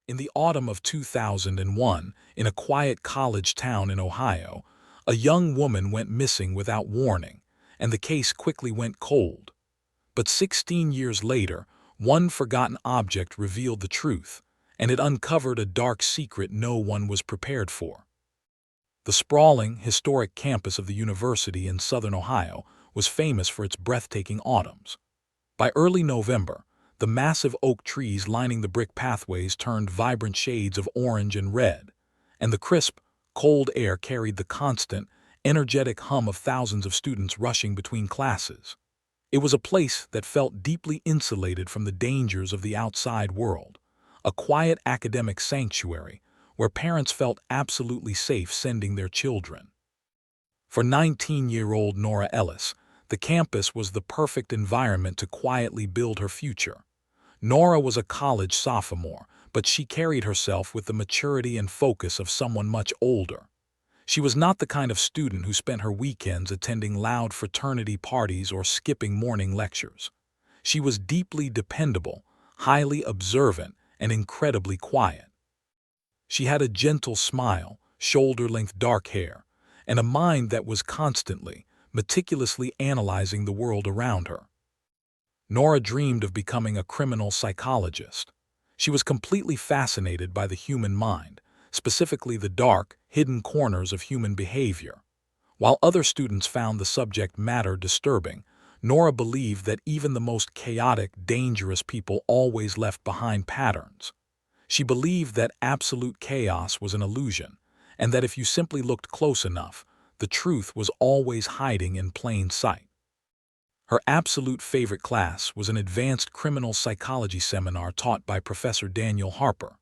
In the autumn of 2001, in a quiet college town in Ohio, a young woman went missing without warning, and the case quickly went cold. But 16 years later, one forgotten object revealed the truth, and it uncovered a dark secret no one was prepared for. The sprawling, historic campus of the university in southern Ohio was famous for its breathtaking autumns. By early November, the massive oak trees lining the brick pathways turned vibrant shades of orange and red, and the crisp, cold air carried the constant, energetic hum of thousands of students rushing between classes. It was a place that felt deeply insulated from the dangers of the outside world, a quiet academic sanctuary where parents felt absolutely safe sending their children. For 19-year-old Nora Ellis, the campus was the perfect environment to quietly build her future. Nora was a college sophomore, but she carried herself with the maturity and focus of someone much older. She was not the kind of student who spent her weekends attending loud fraternity parties or skipping morning lectures. She was deeply dependable, highly observant, and incredibly quiet. She had a gentle smile, shoulder-length dark hair, and a mind that was constantly, meticulously analyzing the world around her. Nora dreamed of becoming a criminal psychologist. She was completely fascinated by the human mind, specifically the dark, hidden corners of human behavior. While other students found the subject matter disturbing, Nora believed that even the most chaotic, dangerous people always left behind patterns. She believed that absolute chaos was an illusion, and that if you simply looked close enough, the truth was always hiding in plain sight. Her absolute favorite class was an advanced criminal psychology seminar taught by Professor Daniel Harper.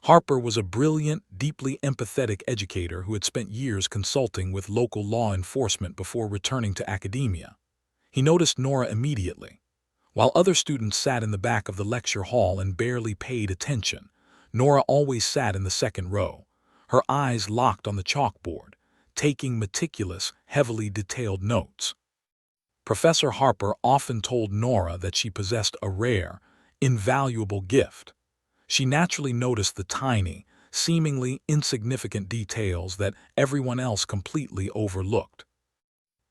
Harper was a brilliant, deeply empathetic educator who had spent years consulting with local law enforcement before returning to academia. He noticed Nora immediately. While other students sat in the back of the lecture hall and barely paid attention, Nora always sat in the second row, her eyes locked on the chalkboard, taking meticulous, heavily detailed notes. Professor Harper often told Nora that she possessed a rare, invaluable gift. She naturally noticed the tiny, seemingly insignificant details that everyone else completely overlooked.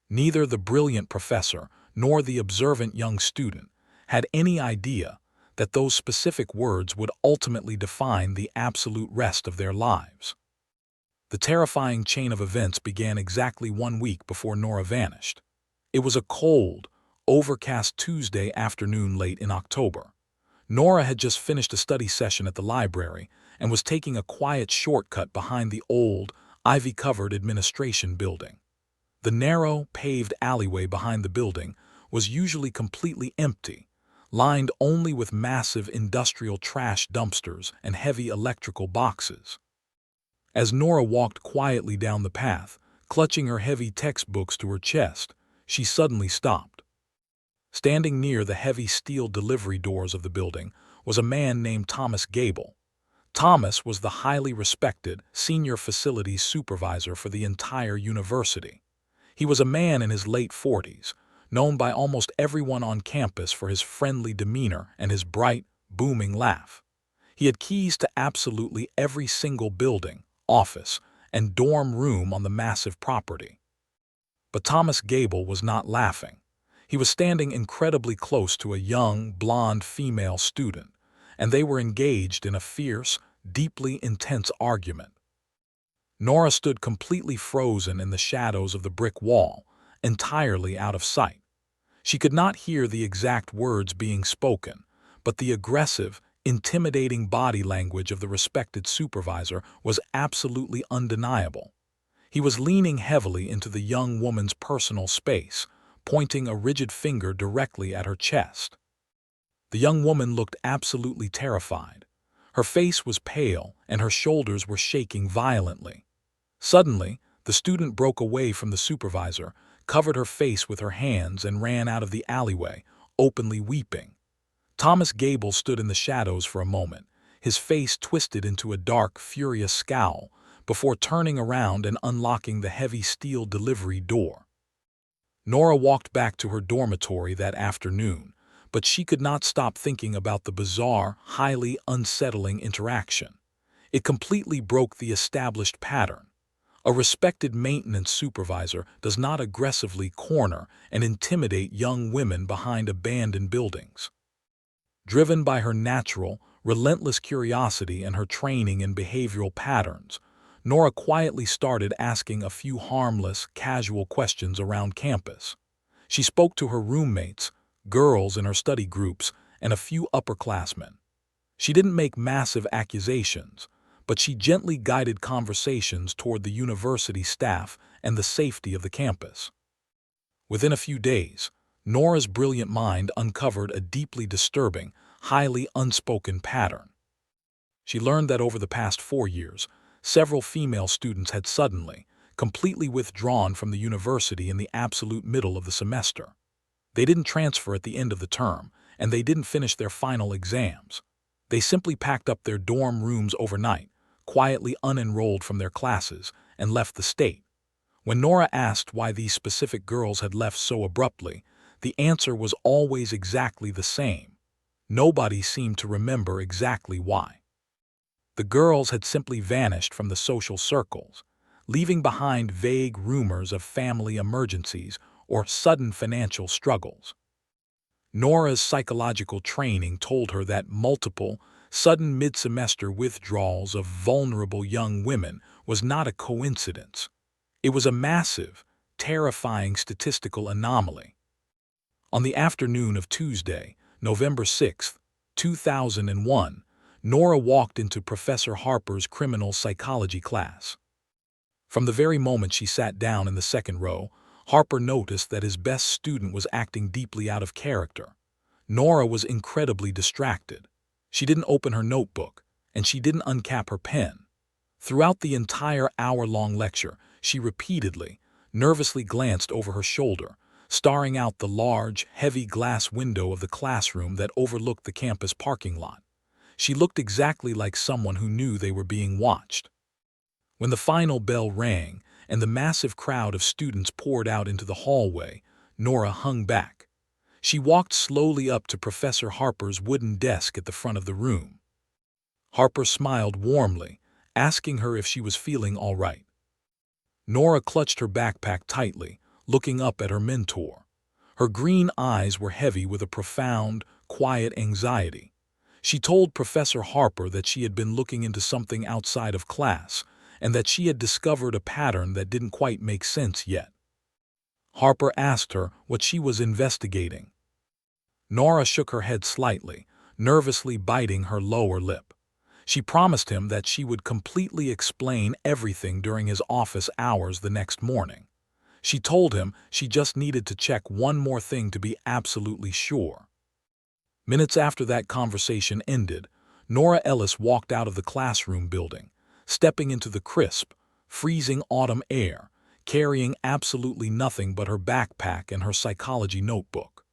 Neither the brilliant professor nor the observant young student had any idea that those specific words would ultimately define the absolute rest of their lives. The terrifying chain of events began exactly 1 week before Nora vanished. It was a cold, overcast Tuesday afternoon late in October. Nora had just finished a study session at the library and was taking a quiet shortcut behind the old, ivy-covered administration building. The narrow, paved alleyway behind the building was usually completely empty, lined only with massive industrial trash dumpsters and heavy electrical boxes. As Nora walked quietly down the path, clutching her heavy textbooks to her chest, she suddenly stopped. Standing near the heavy steel delivery doors of the building was a man named Thomas Gable. Thomas was the highly respected senior facilities supervisor for the entire university. He was a man in his late 40s, known by almost everyone on campus for his friendly demeanor and his bright, booming laugh. He had keys to absolutely every single building, office, and dorm room on the massive property. But Thomas Gable was not laughing. He was standing incredibly close to a young, blonde female student, and they were engaged in a fierce, deeply intense argument. Nora stood completely frozen in the shadows of the brick wall, entirely out of sight. She could not hear the exact words being spoken, but the aggressive, intimidating body language of the respected supervisor was absolutely undeniable. He was leaning heavily into the young woman's personal space, pointing a rigid finger directly at her chest. The young woman looked absolutely terrified. Her face was pale and her shoulders were shaking violently. Suddenly, the student broke away from the supervisor, covered her face with her hands, and ran out of the alleyway, openly weeping. Thomas Gable stood in the shadows for a moment, his face twisted into a dark, furious scowl, before turning around and unlocking the heavy steel delivery door. Nora walked back to her dormitory that afternoon, but she could not stop thinking about the bizarre, highly unsettling interaction. It completely broke the established pattern. A respected maintenance supervisor does not aggressively corner and intimidate young women behind abandoned buildings. Driven by her natural, relentless curiosity and her training in behavioral patterns, Nora quietly started asking a few harmless, casual questions around campus. She spoke to her roommates, girls in her study groups, and a few upperclassmen. She didn't make massive accusations, but she gently guided conversations toward the university staff and the safety of the campus. Within a few days, Nora's brilliant mind uncovered a deeply disturbing, highly unspoken pattern. She learned that over the past 4 years, several female students had suddenly, completely withdrawn from the university in the absolute middle of the semester. They didn't transfer at the end of the term, and they didn't finish their final exams. They simply packed up their dorm rooms overnight, quietly unenrolled from their classes, and left the state. When Nora asked why these specific girls had left so abruptly, the answer was always exactly the same. Nobody seemed to remember exactly why. The girls had simply vanished from the social circles, leaving behind vague rumors of family emergencies or sudden financial struggles. Nora's psychological training told her that multiple, sudden mid-semester withdrawals of vulnerable young women was not a coincidence. It was a massive, terrifying statistical anomaly. On the afternoon of Tuesday, November 6, 2001, Nora walked into Professor Harper's criminal psychology class. From the very moment she sat down in the second row, Harper noticed that his best student was acting deeply out of character. Nora was incredibly distracted. She didn't open her notebook, and she didn't uncap her pen. Throughout the entire hour-long lecture, she repeatedly, nervously glanced over her shoulder, staring out the large, heavy glass window of the classroom that overlooked the campus parking lot. She looked exactly like someone who knew they were being watched. When the final bell rang and the massive crowd of students poured out into the hallway, Nora hung back. She walked slowly up to Professor Harper's wooden desk at the front of the room. Harper smiled warmly, asking her if she was feeling all right. Nora clutched her backpack tightly, looking up at her mentor. Her green eyes were heavy with a profound, quiet anxiety. She told Professor Harper that she had been looking into something outside of class, and that she had discovered a pattern that didn't quite make sense yet. Harper asked her what she was investigating. Nora shook her head slightly, nervously biting her lower lip. She promised him that she would completely explain everything during his office hours the next morning. She told him she just needed to check one more thing to be absolutely sure. Minutes after that conversation ended, Nora Ellis walked out of the classroom building, stepping into the crisp, freezing autumn air, carrying absolutely nothing but her backpack and her psychology notebook.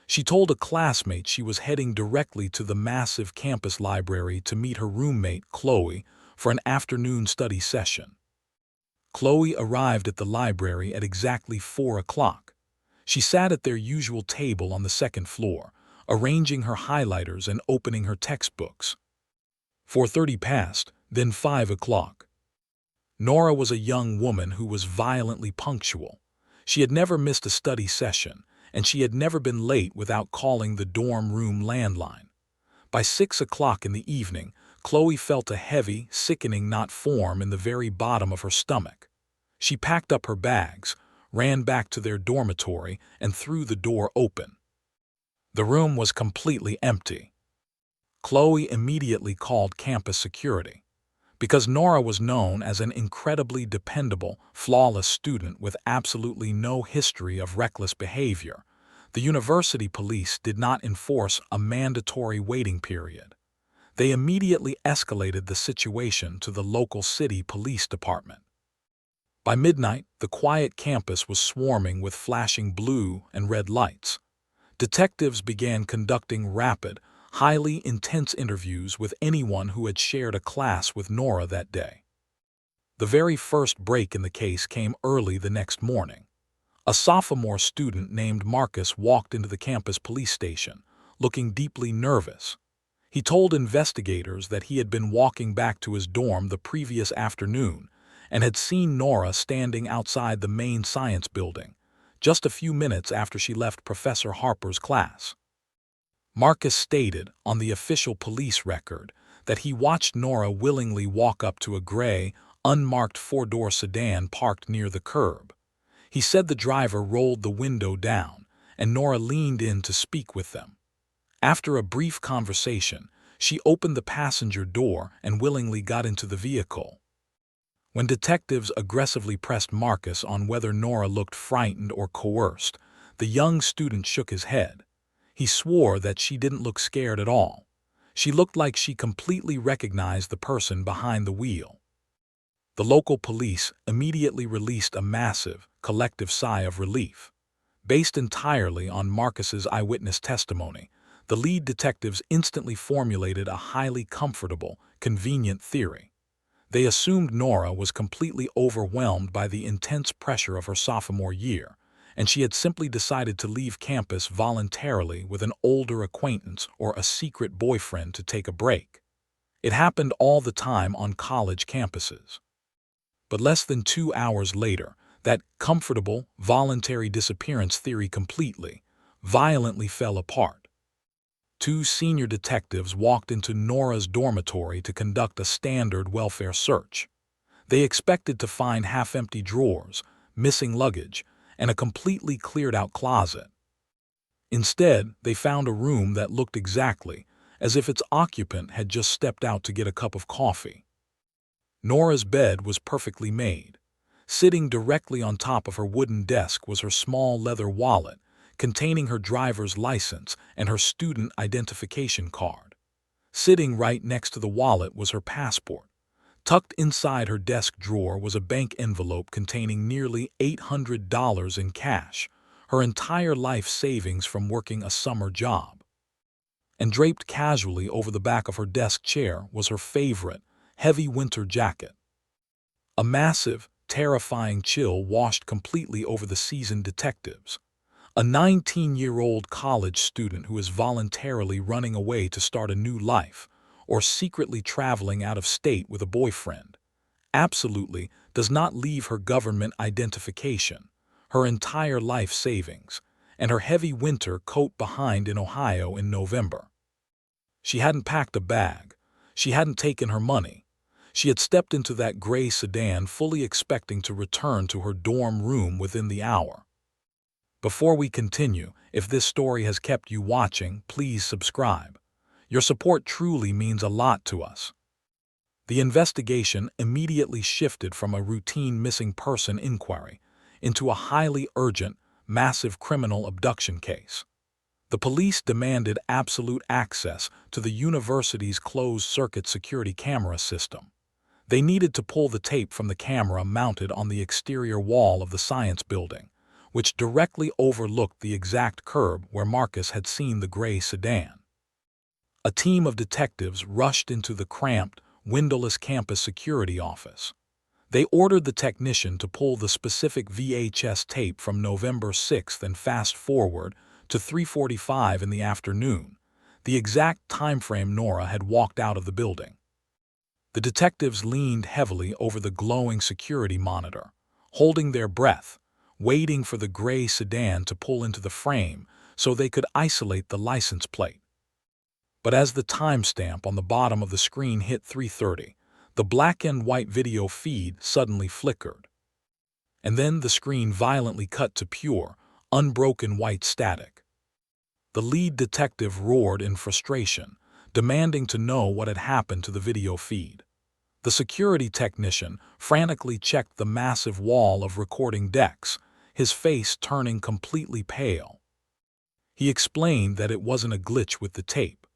She told a classmate she was heading directly to the massive campus library to meet her roommate, Chloe, for an afternoon study session. Chloe arrived at the library at exactly 4 o'clock. She sat at their usual table on the second floor, arranging her highlighters and opening her textbooks. 4:30 passed, then 5 o'clock. Nora was a young woman who was violently punctual. She had never missed a study session, and she had never been late without calling the dorm room landline. By 6 o'clock in the evening, Chloe felt a heavy, sickening knot form in the very bottom of her stomach. She packed up her bags, ran back to their dormitory, and threw the door open. The room was completely empty. Chloe immediately called campus security. Because Nora was known as an incredibly dependable, flawless student with absolutely no history of reckless behavior, the university police did not enforce a mandatory waiting period. They immediately escalated the situation to the local city police department. By midnight, the quiet campus was swarming with flashing blue and red lights. Detectives began conducting rapid, highly intense interviews with anyone who had shared a class with Nora that day. The very first break in the case came early the next morning. A sophomore student named Marcus walked into the campus police station, looking deeply nervous. He told investigators that he had been walking back to his dorm the previous afternoon and had seen Nora standing outside the main science building, just a few minutes after she left Professor Harper's class. Marcus stated on the official police record that he watched Nora willingly walk up to a gray, unmarked four-door sedan parked near the curb. He said the driver rolled the window down, and Nora leaned in to speak with them. After a brief conversation, she opened the passenger door and willingly got into the vehicle. When detectives aggressively pressed Marcus on whether Nora looked frightened or coerced, the young student shook his head. He swore that she didn't look scared at all. She looked like she completely recognized the person behind the wheel. The local police immediately released a massive, collective sigh of relief. Based entirely on Marcus's eyewitness testimony, the lead detectives instantly formulated a highly comfortable, convenient theory. They assumed Nora was completely overwhelmed by the intense pressure of her sophomore year, and she had simply decided to leave campus voluntarily with an older acquaintance or a secret boyfriend to take a break. It happened all the time on college campuses. But less than 2 hours later, that comfortable, voluntary disappearance theory completely, violently fell apart. 2 senior detectives walked into Nora's dormitory to conduct a standard welfare search. They expected to find half-empty drawers, missing luggage, and a completely cleared-out closet. Instead, they found a room that looked exactly as if its occupant had just stepped out to get a cup of coffee. Nora's bed was perfectly made. Sitting directly on top of her wooden desk was her small leather wallet, containing her driver's license and her student identification card. Sitting right next to the wallet was her passport. Tucked inside her desk drawer was a bank envelope containing nearly $800 in cash, her entire life savings from working a summer job. And draped casually over the back of her desk chair was her favorite, heavy winter jacket. A massive, terrifying chill washed completely over the seasoned detectives. A 19-year-old college student who is voluntarily running away to start a new life, or secretly traveling out of state with a boyfriend, absolutely does not leave her government identification, her entire life savings, and her heavy winter coat behind in Ohio in November. She hadn't packed a bag. She hadn't taken her money. She had stepped into that gray sedan fully expecting to return to her dorm room within the hour. Before we continue, if this story has kept you watching, please subscribe. Your support truly means a lot to us. The investigation immediately shifted from a routine missing person inquiry into a highly urgent, massive criminal abduction case. The police demanded absolute access to the university's closed-circuit security camera system. They needed to pull the tape from the camera mounted on the exterior wall of the science building, which directly overlooked the exact curb where Marcus had seen the gray sedan. A team of detectives rushed into the cramped, windowless campus security office. They ordered the technician to pull the specific VHS tape from November 6th and fast forward to 3:45 in the afternoon, the exact time frame Nora had walked out of the building. The detectives leaned heavily over the glowing security monitor, holding their breath, waiting for the gray sedan to pull into the frame so they could isolate the license plate. But as the timestamp on the bottom of the screen hit 3:30, the black and white video feed suddenly flickered. And then the screen violently cut to pure, unbroken white static. The lead detective roared in frustration, demanding to know what had happened to the video feed. The security technician frantically checked the massive wall of recording decks, his face turning completely pale. He explained that it wasn't a glitch with the tape.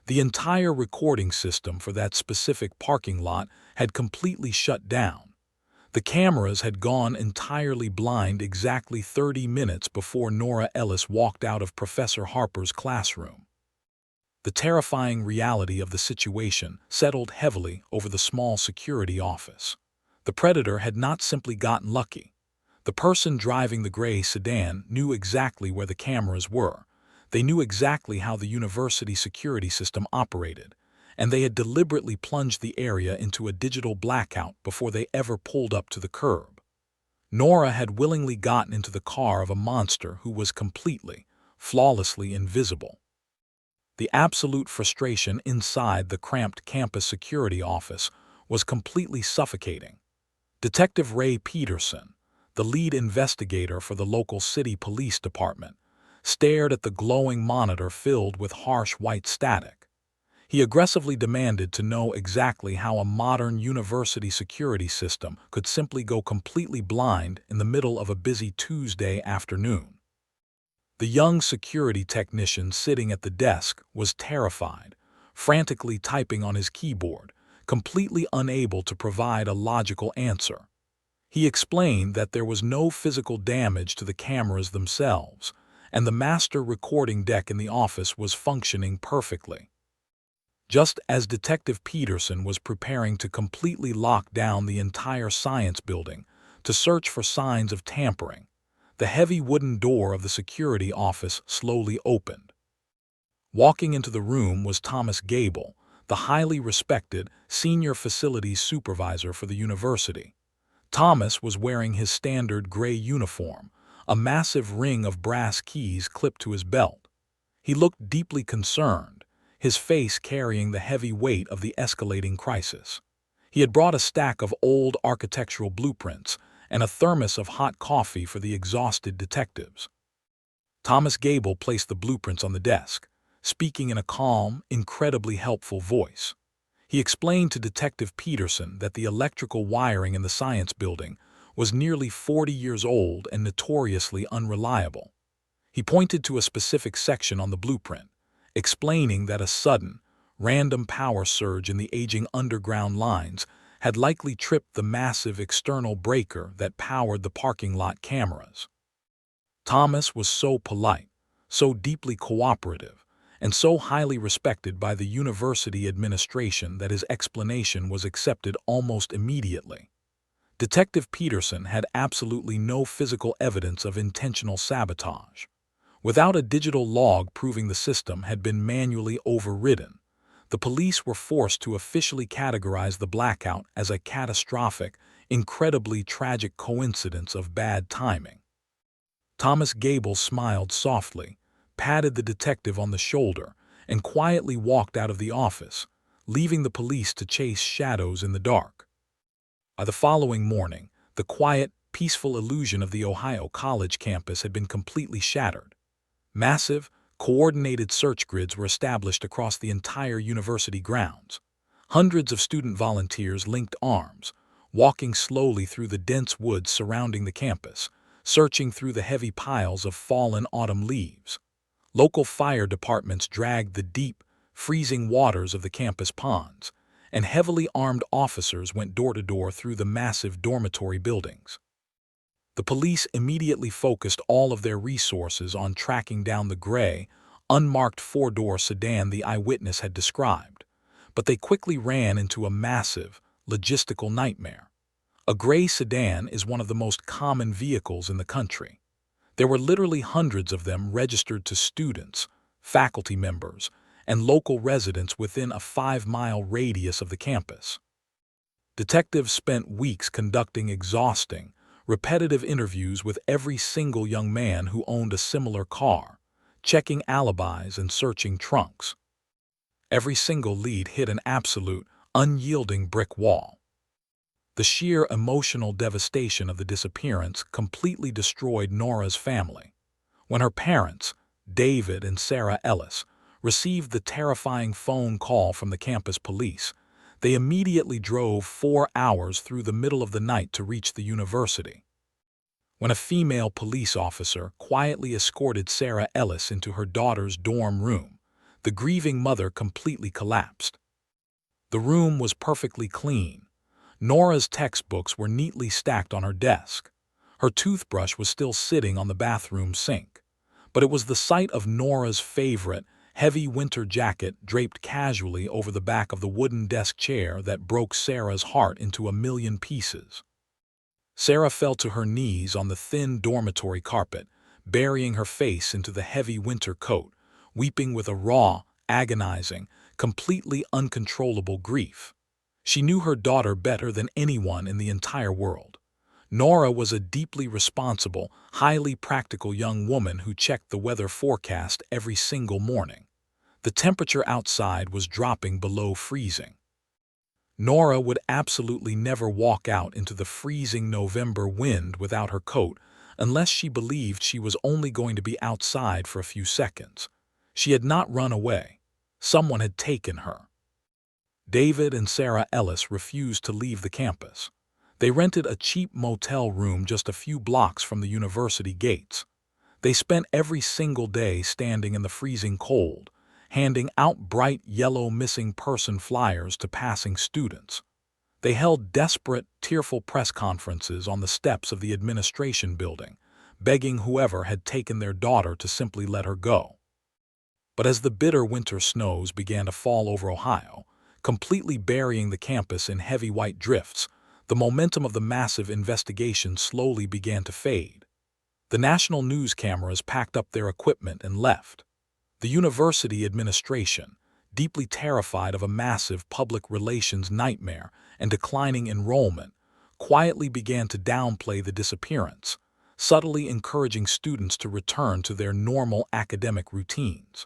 The entire recording system for that specific parking lot had completely shut down. The cameras had gone entirely blind exactly 30 minutes before Nora Ellis walked out of Professor Harper's classroom. The terrifying reality of the situation settled heavily over the small security office. The predator had not simply gotten lucky. The person driving the gray sedan knew exactly where the cameras were. They knew exactly how the university security system operated, and they had deliberately plunged the area into a digital blackout before they ever pulled up to the curb. Nora had willingly gotten into the car of a monster who was completely, flawlessly invisible. The absolute frustration inside the cramped campus security office was completely suffocating. Detective Ray Peterson, the lead investigator for the local city police department, stared at the glowing monitor filled with harsh white static. He aggressively demanded to know exactly how a modern university security system could simply go completely blind in the middle of a busy Tuesday afternoon. The young security technician sitting at the desk was terrified, frantically typing on his keyboard, completely unable to provide a logical answer. He explained that there was no physical damage to the cameras themselves, and the master recording deck in the office was functioning perfectly. Just as Detective Peterson was preparing to completely lock down the entire science building to search for signs of tampering, the heavy wooden door of the security office slowly opened. Walking into the room was Thomas Gable, the highly respected senior facilities supervisor for the university. Thomas was wearing his standard gray uniform, a massive ring of brass keys clipped to his belt. He looked deeply concerned, his face carrying the heavy weight of the escalating crisis. He had brought a stack of old architectural blueprints and a thermos of hot coffee for the exhausted detectives. Thomas Gable placed the blueprints on the desk, speaking in a calm, incredibly helpful voice. He explained to Detective Peterson that the electrical wiring in the science building was nearly 40 years old and notoriously unreliable. He pointed to a specific section on the blueprint, explaining that a sudden, random power surge in the aging underground lines had likely tripped the massive external breaker that powered the parking lot cameras. Thomas was so polite, so deeply cooperative, and so highly respected by the university administration that his explanation was accepted almost immediately. Detective Peterson had absolutely no physical evidence of intentional sabotage. Without a digital log proving the system had been manually overridden, the police were forced to officially categorize the blackout as a catastrophic, incredibly tragic coincidence of bad timing. Thomas Gable smiled softly, patted the detective on the shoulder, and quietly walked out of the office, leaving the police to chase shadows in the dark. By the following morning, the quiet, peaceful illusion of the Ohio College campus had been completely shattered. Massive, coordinated search grids were established across the entire university grounds. Hundreds of student volunteers linked arms, walking slowly through the dense woods surrounding the campus, searching through the heavy piles of fallen autumn leaves. Local fire departments dragged the deep, freezing waters of the campus ponds, and heavily armed officers went door to door through the massive dormitory buildings. The police immediately focused all of their resources on tracking down the gray, unmarked four-door sedan the eyewitness had described, but they quickly ran into a massive, logistical nightmare. A gray sedan is one of the most common vehicles in the country. There were literally hundreds of them registered to students, faculty members, and local residents within a 5-mile radius of the campus. Detectives spent weeks conducting exhausting, repetitive interviews with every single young man who owned a similar car, checking alibis and searching trunks. Every single lead hit an absolute, unyielding brick wall. The sheer emotional devastation of the disappearance completely destroyed Nora's family. When her parents, David and Sarah Ellis, received the terrifying phone call from the campus police, they immediately drove 4 hours through the middle of the night to reach the university. When a female police officer quietly escorted Sarah Ellis into her daughter's dorm room, the grieving mother completely collapsed. The room was perfectly clean. Nora's textbooks were neatly stacked on her desk. Her toothbrush was still sitting on the bathroom sink. But it was the sight of Nora's favorite, heavy winter jacket draped casually over the back of the wooden desk chair that broke Sarah's heart into a million pieces. Sarah fell to her knees on the thin dormitory carpet, burying her face into the heavy winter coat, weeping with a raw, agonizing, completely uncontrollable grief. She knew her daughter better than anyone in the entire world. Nora was a deeply responsible, highly practical young woman who checked the weather forecast every single morning. The temperature outside was dropping below freezing. Nora would absolutely never walk out into the freezing November wind without her coat unless she believed she was only going to be outside for a few seconds. She had not run away. Someone had taken her. David and Sarah Ellis refused to leave the campus. They rented a cheap motel room just a few blocks from the university gates. They spent every single day standing in the freezing cold, handing out bright yellow missing person flyers to passing students. They held desperate, tearful press conferences on the steps of the administration building, begging whoever had taken their daughter to simply let her go. But as the bitter winter snows began to fall over Ohio, completely burying the campus in heavy white drifts, the momentum of the massive investigation slowly began to fade. The national news cameras packed up their equipment and left. The university administration, deeply terrified of a massive public relations nightmare and declining enrollment, quietly began to downplay the disappearance, subtly encouraging students to return to their normal academic routines.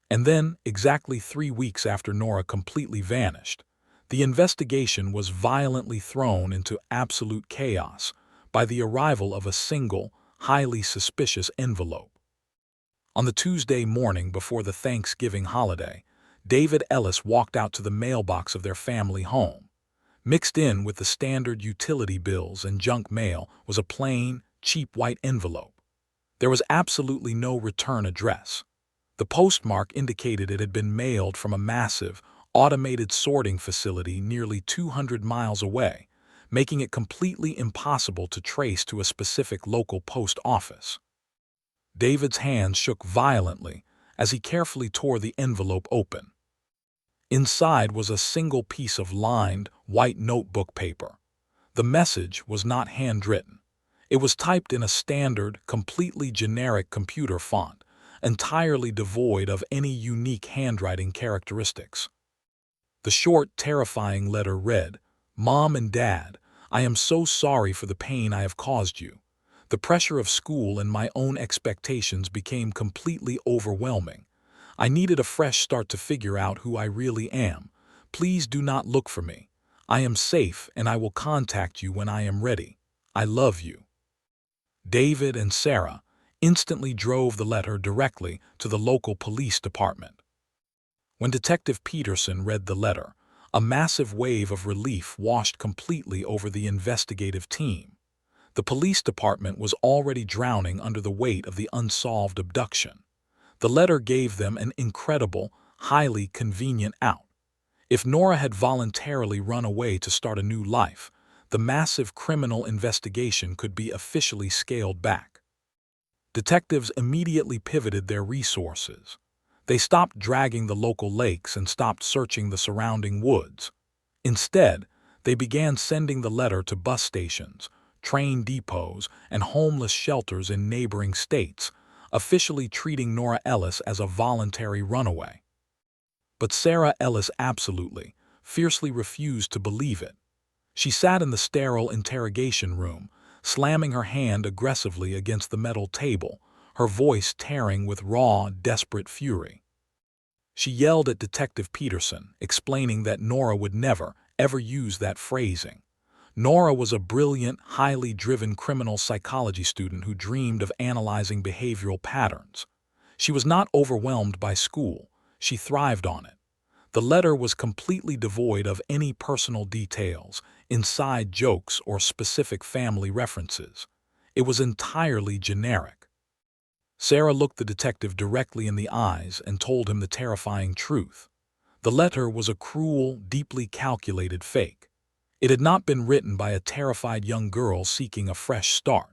And then, exactly 3 weeks after Nora completely vanished, the investigation was violently thrown into absolute chaos by the arrival of a single, highly suspicious envelope. On the Tuesday morning before the Thanksgiving holiday, David Ellis walked out to the mailbox of their family home. Mixed in with the standard utility bills and junk mail was a plain, cheap white envelope. There was absolutely no return address. The postmark indicated it had been mailed from a massive, automated sorting facility nearly 200 miles away, making it completely impossible to trace to a specific local post office. David's hands shook violently as he carefully tore the envelope open. Inside was a single piece of lined, white notebook paper. The message was not handwritten. It was typed in a standard, completely generic computer font, entirely devoid of any unique handwriting characteristics. The short, terrifying letter read, "Mom and Dad, I am so sorry for the pain I have caused you. The pressure of school and my own expectations became completely overwhelming. I needed a fresh start to figure out who I really am. Please do not look for me. I am safe and I will contact you when I am ready. I love you." David and Sarah instantly drove the letter directly to the local police department. When Detective Peterson read the letter, a massive wave of relief washed completely over the investigative team. The police department was already drowning under the weight of the unsolved abduction. The letter gave them an incredible, highly convenient out. If Nora had voluntarily run away to start a new life, the massive criminal investigation could be officially scaled back. Detectives immediately pivoted their resources. They stopped dragging the local lakes and stopped searching the surrounding woods. Instead, they began sending the letter to bus stations, train depots, and homeless shelters in neighboring states, officially treating Nora Ellis as a voluntary runaway. But Sarah Ellis absolutely, fiercely refused to believe it. She sat in the sterile interrogation room, slamming her hand aggressively against the metal table, her voice tearing with raw, desperate fury. She yelled at Detective Peterson, explaining that Nora would never, ever use that phrasing. Nora was a brilliant, highly driven criminal psychology student who dreamed of analyzing behavioral patterns. She was not overwhelmed by school. She thrived on it. The letter was completely devoid of any personal details, inside jokes, or specific family references. It was entirely generic. Sarah looked the detective directly in the eyes and told him the terrifying truth. The letter was a cruel, deeply calculated fake. It had not been written by a terrified young girl seeking a fresh start.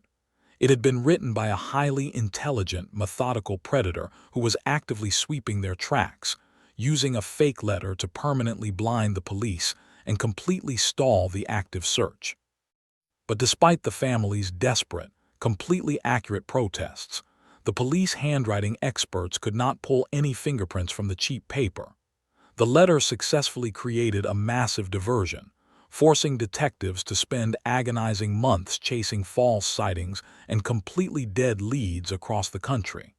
It had been written by a highly intelligent, methodical predator who was actively sweeping their tracks, using a fake letter to permanently blind the police and completely stall the active search. But despite the family's desperate, completely accurate protests, The police handwriting experts could not pull any fingerprints from the cheap paper. The letter successfully created a massive diversion, forcing detectives to spend agonizing months chasing false sightings and completely dead leads across the country.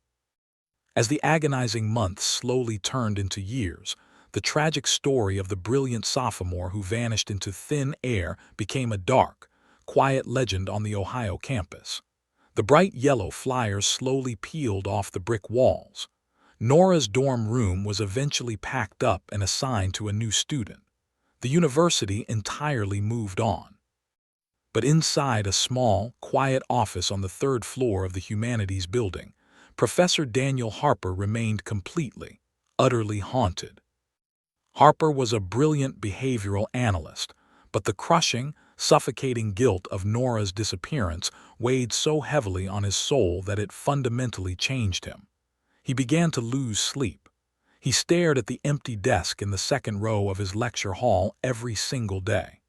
As the agonizing months slowly turned into years, the tragic story of the brilliant sophomore who vanished into thin air became a dark, quiet legend on the Ohio campus. The bright yellow flyers slowly peeled off the brick walls. Nora's dorm room was eventually packed up and assigned to a new student. The university entirely moved on. But inside a small, quiet office on the third floor of the humanities building, Professor Daniel Harper remained completely, utterly haunted. Harper was a brilliant behavioral analyst, but the crushing, suffocating guilt of Nora's disappearance weighed so heavily on his soul that it fundamentally changed him. He began to lose sleep. He stared at the empty desk in the second row of his lecture hall every single day.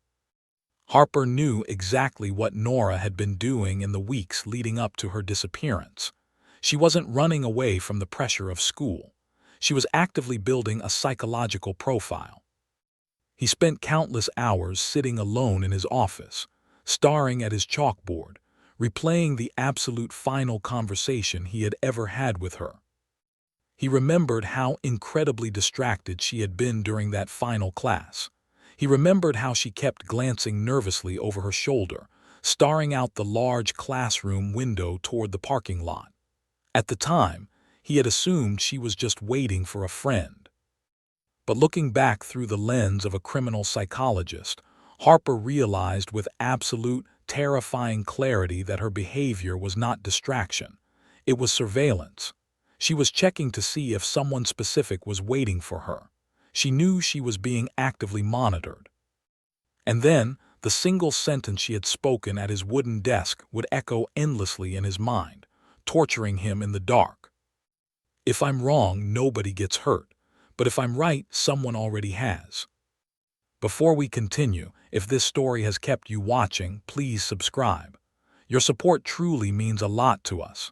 Harper knew exactly what Nora had been doing in the weeks leading up to her disappearance. She wasn't running away from the pressure of school. She was actively building a psychological profile. He spent countless hours sitting alone in his office, staring at his chalkboard, replaying the absolute final conversation he had ever had with her. He remembered how incredibly distracted she had been during that final class. He remembered how she kept glancing nervously over her shoulder, staring out the large classroom window toward the parking lot. At the time, he had assumed she was just waiting for a friend. But looking back through the lens of a criminal psychologist, Harper realized with absolute, terrifying clarity that her behavior was not distraction. It was surveillance. She was checking to see if someone specific was waiting for her. She knew she was being actively monitored. And then, the single sentence she had spoken at his wooden desk would echo endlessly in his mind, torturing him in the dark. If I'm wrong, nobody gets hurt, but if I'm right, someone already has. Before we continue, if this story has kept you watching, please subscribe. Your support truly means a lot to us.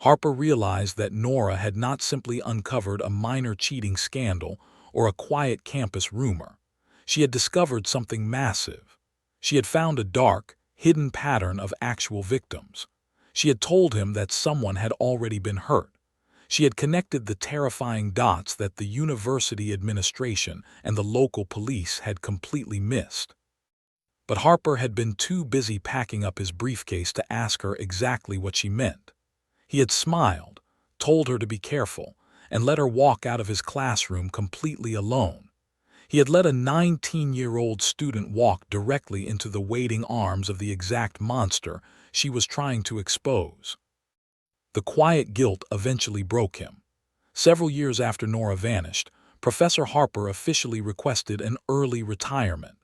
Harper realized that Nora had not simply uncovered a minor cheating scandal or a quiet campus rumor. She had discovered something massive. She had found a dark, hidden pattern of actual victims. She had told him that someone had already been hurt. She had connected the terrifying dots that the university administration and the local police had completely missed. But Harper had been too busy packing up his briefcase to ask her exactly what she meant. He had smiled, told her to be careful, and let her walk out of his classroom completely alone. He had let a 19-year-old student walk directly into the waiting arms of the exact monster she was trying to expose. The quiet guilt eventually broke him. Several years after Nora vanished, Professor Harper officially requested an early retirement.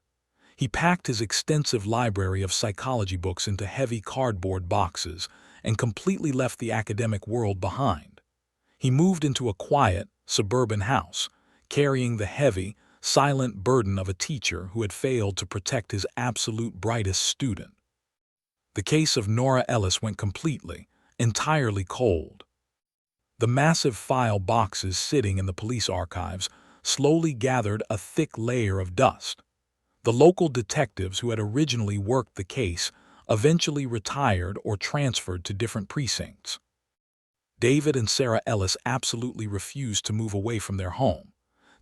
He packed his extensive library of psychology books into heavy cardboard boxes and completely left the academic world behind. He moved into a quiet, suburban house, carrying the heavy, silent burden of a teacher who had failed to protect his absolute brightest student. The case of Nora Ellis went entirely cold. The massive file boxes sitting in the police archives slowly gathered a thick layer of dust. The local detectives who had originally worked the case eventually retired or transferred to different precincts. David and Sarah Ellis absolutely refused to move away from their home.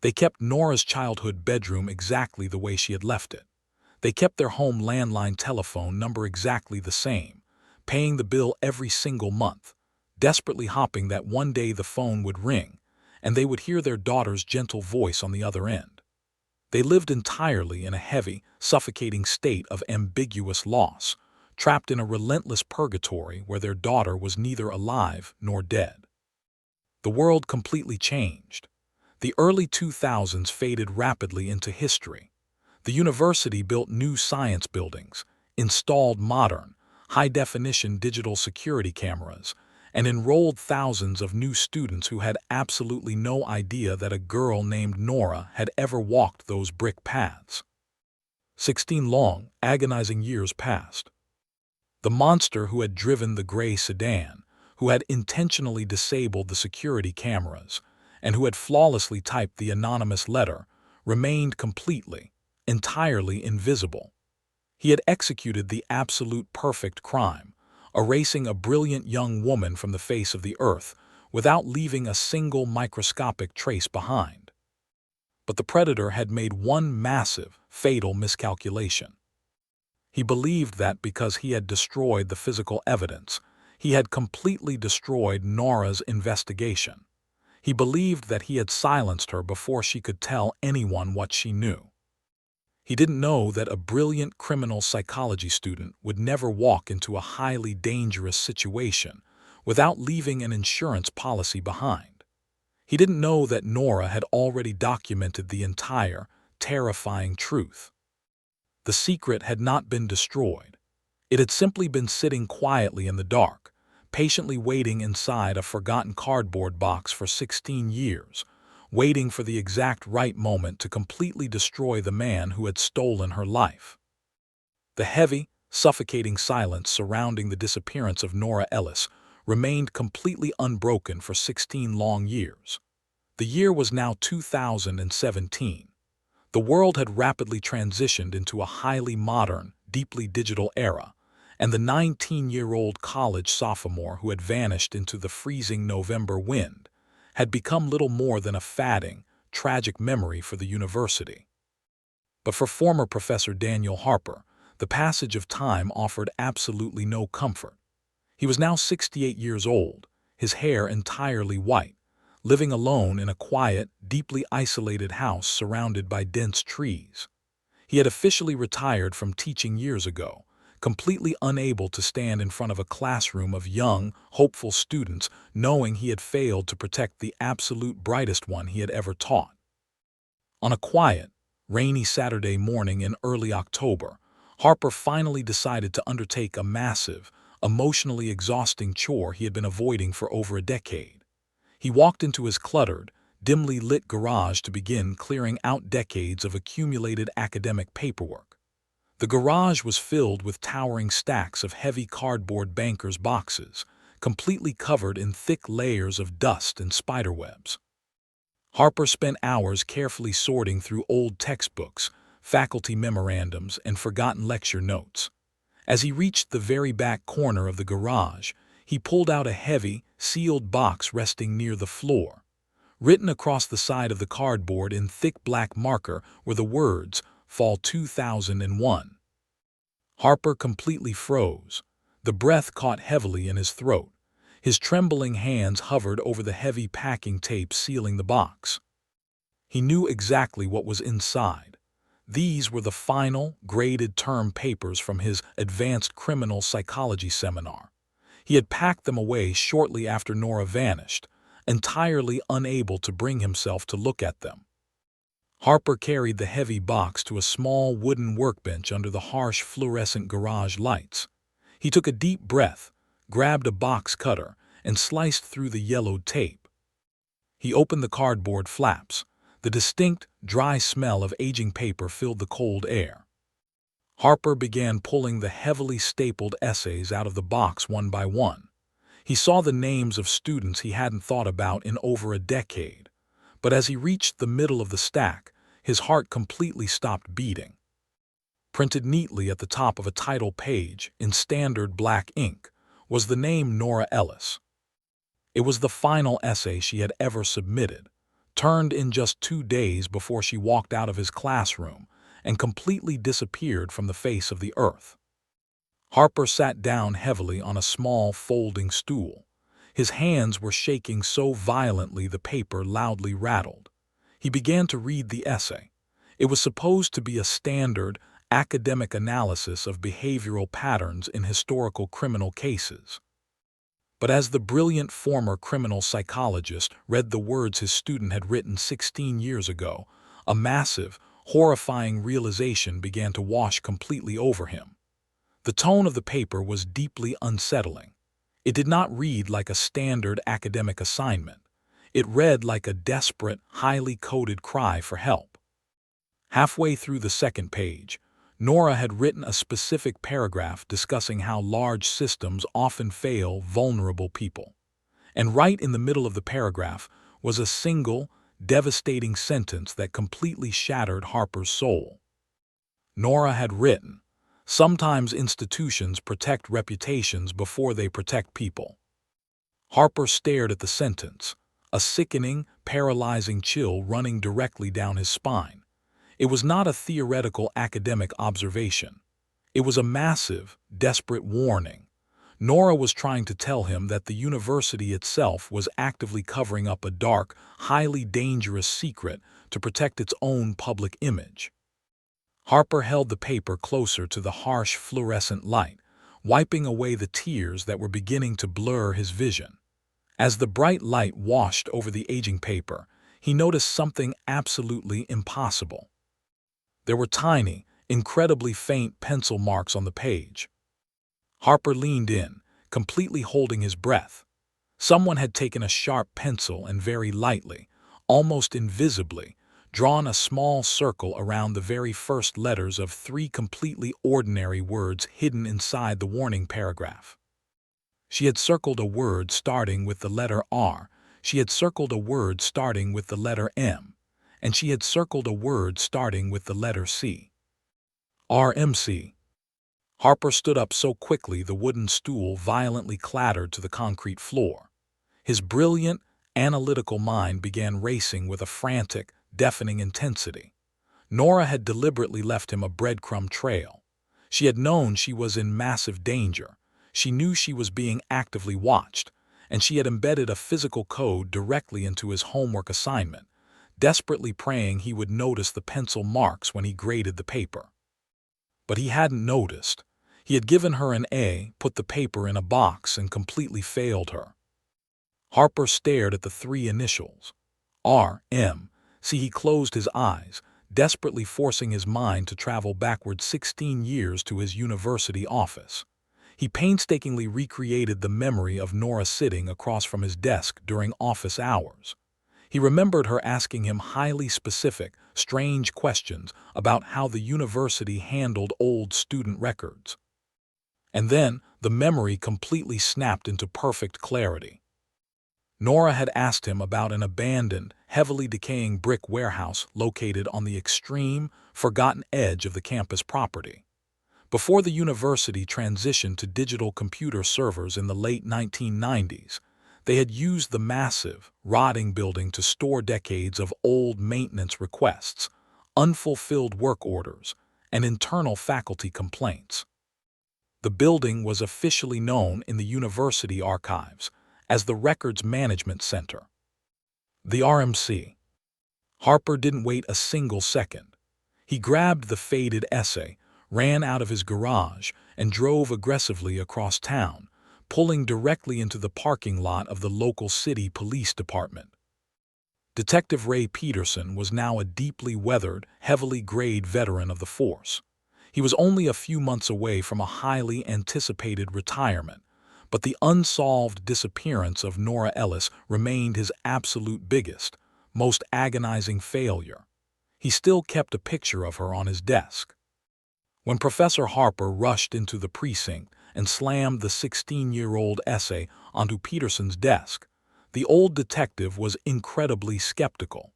They kept Nora's childhood bedroom exactly the way she had left it. They kept their home landline telephone number exactly the same, paying the bill every single month, desperately hoping that one day the phone would ring and they would hear their daughter's gentle voice on the other end. They lived entirely in a heavy, suffocating state of ambiguous loss, trapped in a relentless purgatory where their daughter was neither alive nor dead. The world completely changed. The early 2000s faded rapidly into history. The university built new science buildings, installed modern, high-definition digital security cameras, and enrolled thousands of new students who had absolutely no idea that a girl named Nora had ever walked those brick paths. 16 long, agonizing years passed. The monster who had driven the gray sedan, who had intentionally disabled the security cameras, and who had flawlessly typed the anonymous letter, remained completely, entirely invisible. He had executed the absolute perfect crime, erasing a brilliant young woman from the face of the earth without leaving a single microscopic trace behind. But the predator had made one massive, fatal miscalculation. He believed that because he had destroyed the physical evidence, he had completely destroyed Nora's investigation. He believed that he had silenced her before she could tell anyone what she knew. He didn't know that a brilliant criminal psychology student would never walk into a highly dangerous situation without leaving an insurance policy behind. He didn't know that Nora had already documented the entire, terrifying truth. The secret had not been destroyed. It had simply been sitting quietly in the dark, patiently waiting inside a forgotten cardboard box for 16 years, waiting for the exact right moment to completely destroy the man who had stolen her life. The heavy, suffocating silence surrounding the disappearance of Nora Ellis remained completely unbroken for 16 long years. The year was now 2017. The world had rapidly transitioned into a highly modern, deeply digital era, and the 19-year-old college sophomore who had vanished into the freezing November wind had become little more than a fading, tragic memory for the university. But for former Professor Daniel Harper, the passage of time offered absolutely no comfort. He was now 68 years old, his hair entirely white, living alone in a quiet, deeply isolated house surrounded by dense trees. He had officially retired from teaching years ago, completely unable to stand in front of a classroom of young, hopeful students, knowing he had failed to protect the absolute brightest one he had ever taught. On a quiet, rainy Saturday morning in early October, Harper finally decided to undertake a massive, emotionally exhausting chore he had been avoiding for over a decade. He walked into his cluttered, dimly lit garage to begin clearing out decades of accumulated academic paperwork. The garage was filled with towering stacks of heavy cardboard banker's boxes, completely covered in thick layers of dust and spiderwebs. Harper spent hours carefully sorting through old textbooks, faculty memorandums, and forgotten lecture notes. As he reached the very back corner of the garage, he pulled out a heavy, sealed box resting near the floor. Written across the side of the cardboard in thick black marker were the words, "Fall 2001." Harper completely froze. The breath caught heavily in his throat. His trembling hands hovered over the heavy packing tape sealing the box. He knew exactly what was inside. These were the final, graded term papers from his advanced criminal psychology seminar. He had packed them away shortly after Nora vanished, entirely unable to bring himself to look at them. Harper carried the heavy box to a small wooden workbench under the harsh fluorescent garage lights. He took a deep breath, grabbed a box cutter, and sliced through the yellowed tape. He opened the cardboard flaps. The distinct, dry smell of aging paper filled the cold air. Harper began pulling the heavily stapled essays out of the box one by one. He saw the names of students he hadn't thought about in over a decade, but as he reached the middle of the stack, his heart completely stopped beating. Printed neatly at the top of a title page, in standard black ink, was the name Nora Ellis. It was the final essay she had ever submitted, turned in just 2 days before she walked out of his classroom and completely disappeared from the face of the earth. Harper sat down heavily on a small folding stool. His hands were shaking so violently the paper loudly rattled. He began to read the essay. It was supposed to be a standard, academic analysis of behavioral patterns in historical criminal cases. But as the brilliant former criminal psychologist read the words his student had written 16 years ago, a massive, horrifying realization began to wash completely over him. The tone of the paper was deeply unsettling. It did not read like a standard academic assignment. It read like a desperate, highly coded cry for help. Halfway through the second page, Nora had written a specific paragraph discussing how large systems often fail vulnerable people. And right in the middle of the paragraph was a single, devastating sentence that completely shattered Harper's soul. Nora had written, "Sometimes institutions protect reputations before they protect people." Harper stared at the sentence, a sickening, paralyzing chill running directly down his spine. It was not a theoretical academic observation. It was a massive, desperate warning. Nora was trying to tell him that the university itself was actively covering up a dark, highly dangerous secret to protect its own public image. Harper held the paper closer to the harsh fluorescent light, wiping away the tears that were beginning to blur his vision. As the bright light washed over the aging paper, he noticed something absolutely impossible. There were tiny, incredibly faint pencil marks on the page. Harper leaned in, completely holding his breath. Someone had taken a sharp pencil and very lightly, almost invisibly, drawn a small circle around the very first letters of three completely ordinary words hidden inside the warning paragraph. She had circled a word starting with the letter R, she had circled a word starting with the letter M, and she had circled a word starting with the letter C. RMC. Harper stood up so quickly the wooden stool violently clattered to the concrete floor. His brilliant, analytical mind began racing with a frantic, deafening intensity. Nora had deliberately left him a breadcrumb trail. She had known she was in massive danger. She knew she was being actively watched, and she had embedded a physical code directly into his homework assignment, desperately praying he would notice the pencil marks when he graded the paper. But he hadn't noticed. He had given her an A, put the paper in a box, and completely failed her. Harper stared at the three initials. R.M. See, he closed his eyes, desperately forcing his mind to travel backward 16 years to his university office. He painstakingly recreated the memory of Nora sitting across from his desk during office hours. He remembered her asking him highly specific, strange questions about how the university handled old student records. And then the memory completely snapped into perfect clarity. Nora had asked him about an abandoned, heavily decaying brick warehouse located on the extreme, forgotten edge of the campus property. Before the university transitioned to digital computer servers in the late 1990s, they had used the massive, rotting building to store decades of old maintenance requests, unfulfilled work orders, and internal faculty complaints. The building was officially known in the university archives as the Records Management Center. The RMC. Harper didn't wait a single second. He grabbed the faded essay, ran out of his garage, and drove aggressively across town, pulling directly into the parking lot of the local city police department. Detective Ray Peterson was now a deeply weathered, heavily grayed veteran of the force. He was only a few months away from a highly anticipated retirement, but the unsolved disappearance of Nora Ellis remained his absolute biggest, most agonizing failure. He still kept a picture of her on his desk. When Professor Harper rushed into the precinct and slammed the 16-year-old essay onto Peterson's desk, the old detective was incredibly skeptical.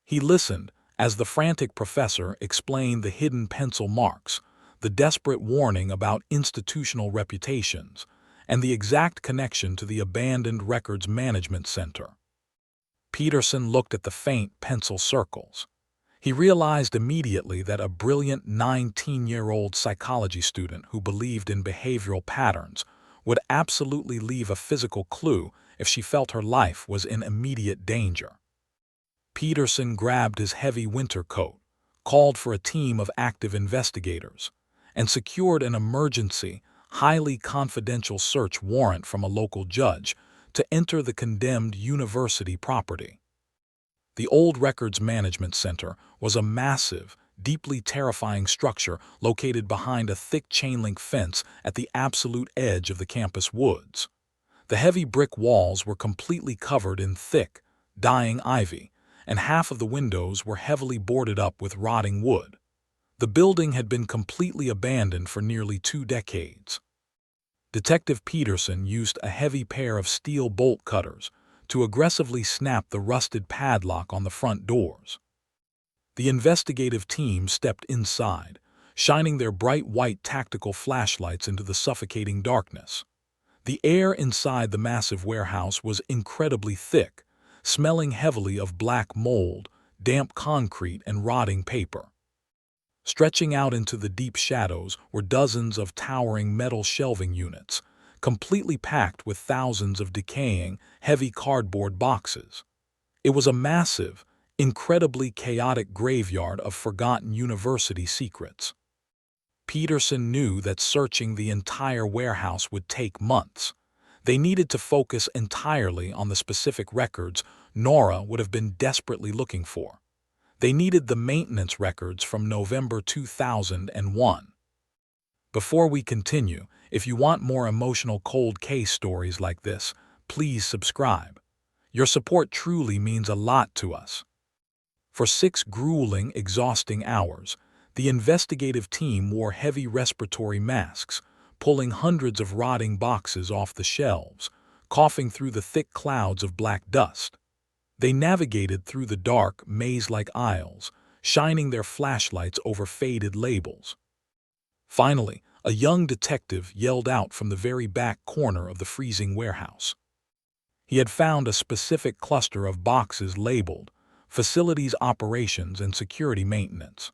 He listened as the frantic professor explained the hidden pencil marks, the desperate warning about institutional reputations, and the exact connection to the abandoned Records Management Center. Peterson looked at the faint pencil circles. He realized immediately that a brilliant 19-year-old psychology student who believed in behavioral patterns would absolutely leave a physical clue if she felt her life was in immediate danger. Peterson grabbed his heavy winter coat, called for a team of active investigators, and secured an emergency, highly confidential search warrant from a local judge to enter the condemned university property. The old Records Management Center was a massive, deeply terrifying structure located behind a thick chain-link fence at the absolute edge of the campus woods. The heavy brick walls were completely covered in thick, dying ivy, and half of the windows were heavily boarded up with rotting wood. The building had been completely abandoned for nearly 2 decades. Detective Peterson used a heavy pair of steel bolt cutters to aggressively snap the rusted padlock on the front doors. The investigative team stepped inside, shining their bright white tactical flashlights into the suffocating darkness. The air inside the massive warehouse was incredibly thick, smelling heavily of black mold, damp concrete, and rotting paper. Stretching out into the deep shadows were dozens of towering metal shelving units, completely packed with thousands of decaying, heavy cardboard boxes. It was a massive, incredibly chaotic graveyard of forgotten university secrets. Peterson knew that searching the entire warehouse would take months. They needed to focus entirely on the specific records Nora would have been desperately looking for. They needed the maintenance records from November 2001. Before we continue, if you want more emotional cold case stories like this, please subscribe. Your support truly means a lot to us. For 6 grueling, exhausting hours, the investigative team wore heavy respiratory masks, pulling hundreds of rotting boxes off the shelves, coughing through the thick clouds of black dust. They navigated through the dark, maze-like aisles, shining their flashlights over faded labels. Finally, a young detective yelled out from the very back corner of the freezing warehouse. He had found a specific cluster of boxes labeled Facilities Operations and Security Maintenance.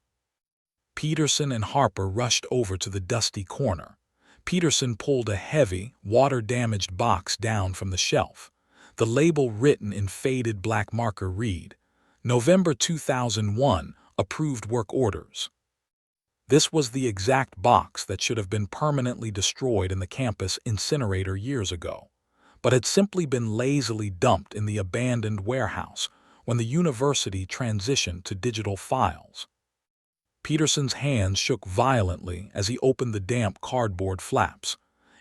Peterson and Harper rushed over to the dusty corner. Peterson pulled a heavy, water-damaged box down from the shelf. The label written in faded black marker read, November 2001, Approved Work Orders. This was the exact box that should have been permanently destroyed in the campus incinerator years ago, but had simply been lazily dumped in the abandoned warehouse when the university transitioned to digital files. Peterson's hands shook violently as he opened the damp cardboard flaps.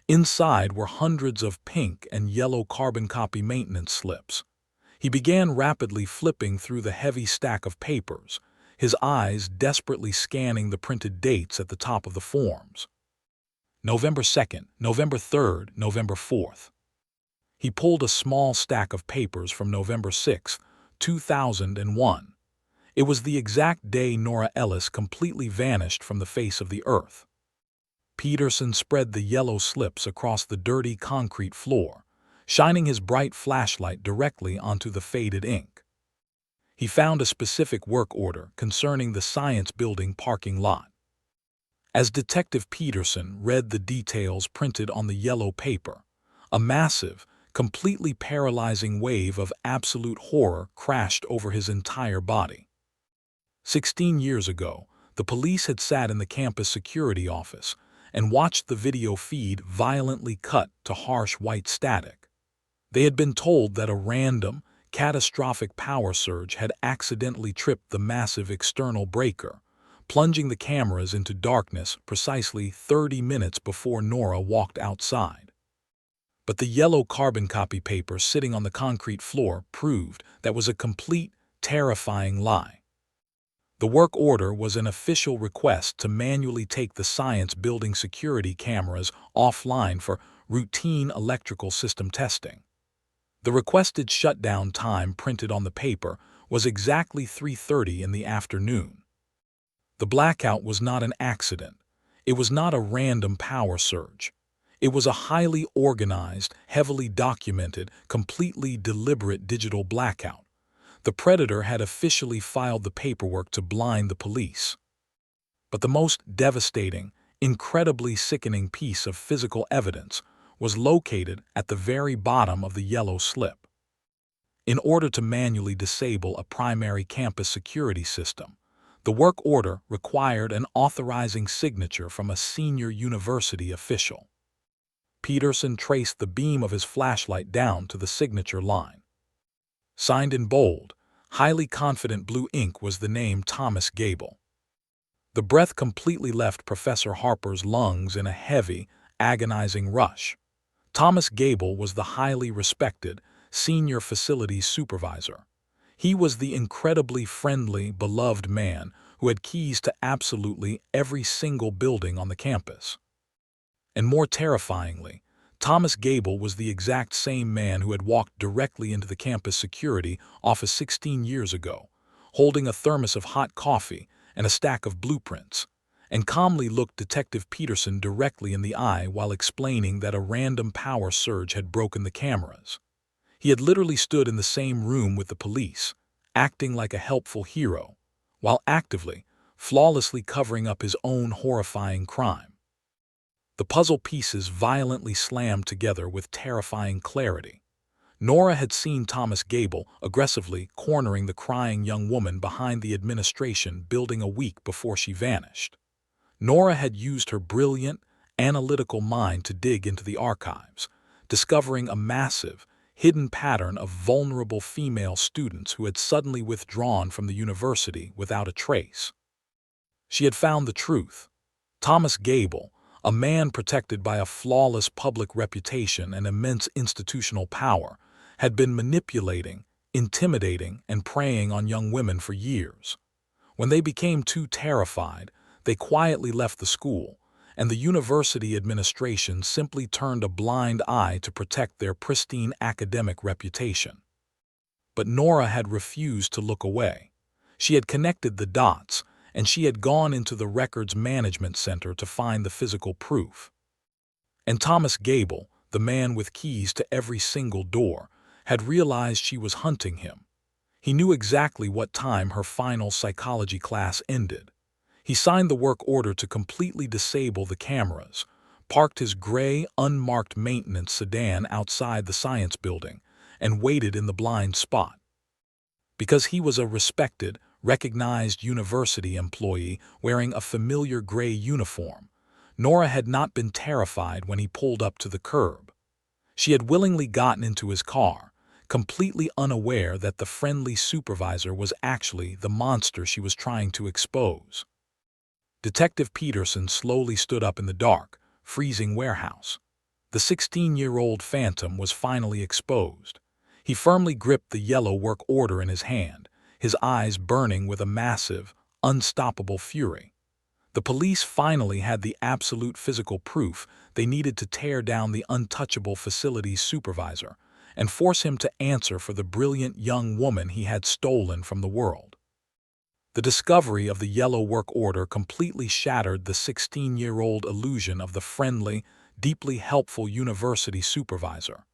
Inside were hundreds of pink and yellow carbon copy maintenance slips. He began rapidly flipping through the heavy stack of papers, his eyes desperately scanning the printed dates at the top of the forms. November 2nd, November 3rd, November 4th. He pulled a small stack of papers from November 6th, 2001. It was the exact day Nora Ellis completely vanished from the face of the earth. Peterson spread the yellow slips across the dirty concrete floor, shining his bright flashlight directly onto the faded ink. He found a specific work order concerning the science building parking lot. As Detective Peterson read the details printed on the yellow paper, a massive, completely paralyzing wave of absolute horror crashed over his entire body. 16 years ago, the police had sat in the campus security office and watched the video feed violently cut to harsh white static. They had been told that a random, catastrophic power surge had accidentally tripped the massive external breaker, plunging the cameras into darkness precisely 30 minutes before Nora walked outside. But the yellow carbon copy paper sitting on the concrete floor proved that was a complete, terrifying lie. The work order was an official request to manually take the science building security cameras offline for routine electrical system testing. The requested shutdown time printed on the paper was exactly 3:30 in the afternoon. The blackout was not an accident. It was not a random power surge. It was a highly organized, heavily documented, completely deliberate digital blackout. The predator had officially filed the paperwork to blind the police. But the most devastating, incredibly sickening piece of physical evidence was located at the very bottom of the yellow slip. In order to manually disable a primary campus security system, the work order required an authorizing signature from a senior university official. Peterson traced the beam of his flashlight down to the signature line. Signed in bold, highly confident blue ink was the name Thomas Gable. The breath completely left Professor Harper's lungs in a heavy, agonizing rush. Thomas Gable was the highly respected, senior facilities supervisor. He was the incredibly friendly, beloved man who had keys to absolutely every single building on the campus. And more terrifyingly, Thomas Gable was the exact same man who had walked directly into the campus security office 16 years ago, holding a thermos of hot coffee and a stack of blueprints, and calmly looked Detective Peterson directly in the eye while explaining that a random power surge had broken the cameras. He had literally stood in the same room with the police, acting like a helpful hero, while actively, flawlessly covering up his own horrifying crime. The puzzle pieces violently slammed together with terrifying clarity. Nora had seen Thomas Gable aggressively cornering the crying young woman behind the administration building a week before she vanished. Nora had used her brilliant, analytical mind to dig into the archives, discovering a massive, hidden pattern of vulnerable female students who had suddenly withdrawn from the university without a trace. She had found the truth. Thomas Gable, a man protected by a flawless public reputation and immense institutional power, had been manipulating, intimidating, and preying on young women for years. When they became too terrified, they quietly left the school, and the university administration simply turned a blind eye to protect their pristine academic reputation. But Nora had refused to look away. She had connected the dots, and she had gone into the records management center to find the physical proof. And Thomas Gable, the man with keys to every single door, had realized she was hunting him. He knew exactly what time her final psychology class ended. He signed the work order to completely disable the cameras, parked his gray, unmarked maintenance sedan outside the science building, and waited in the blind spot. Because he was a respected, recognized university employee wearing a familiar gray uniform, Nora had not been terrified when he pulled up to the curb. She had willingly gotten into his car, completely unaware that the friendly supervisor was actually the monster she was trying to expose. Detective Peterson slowly stood up in the dark, freezing warehouse. The 16-year-old phantom was finally exposed. He firmly gripped the yellow work order in his hand, his eyes burning with a massive, unstoppable fury. The police finally had the absolute physical proof they needed to tear down the untouchable facility's supervisor and force him to answer for the brilliant young woman he had stolen from the world. The discovery of the yellow work order completely shattered the 16-year-old illusion of the friendly, deeply helpful university supervisor.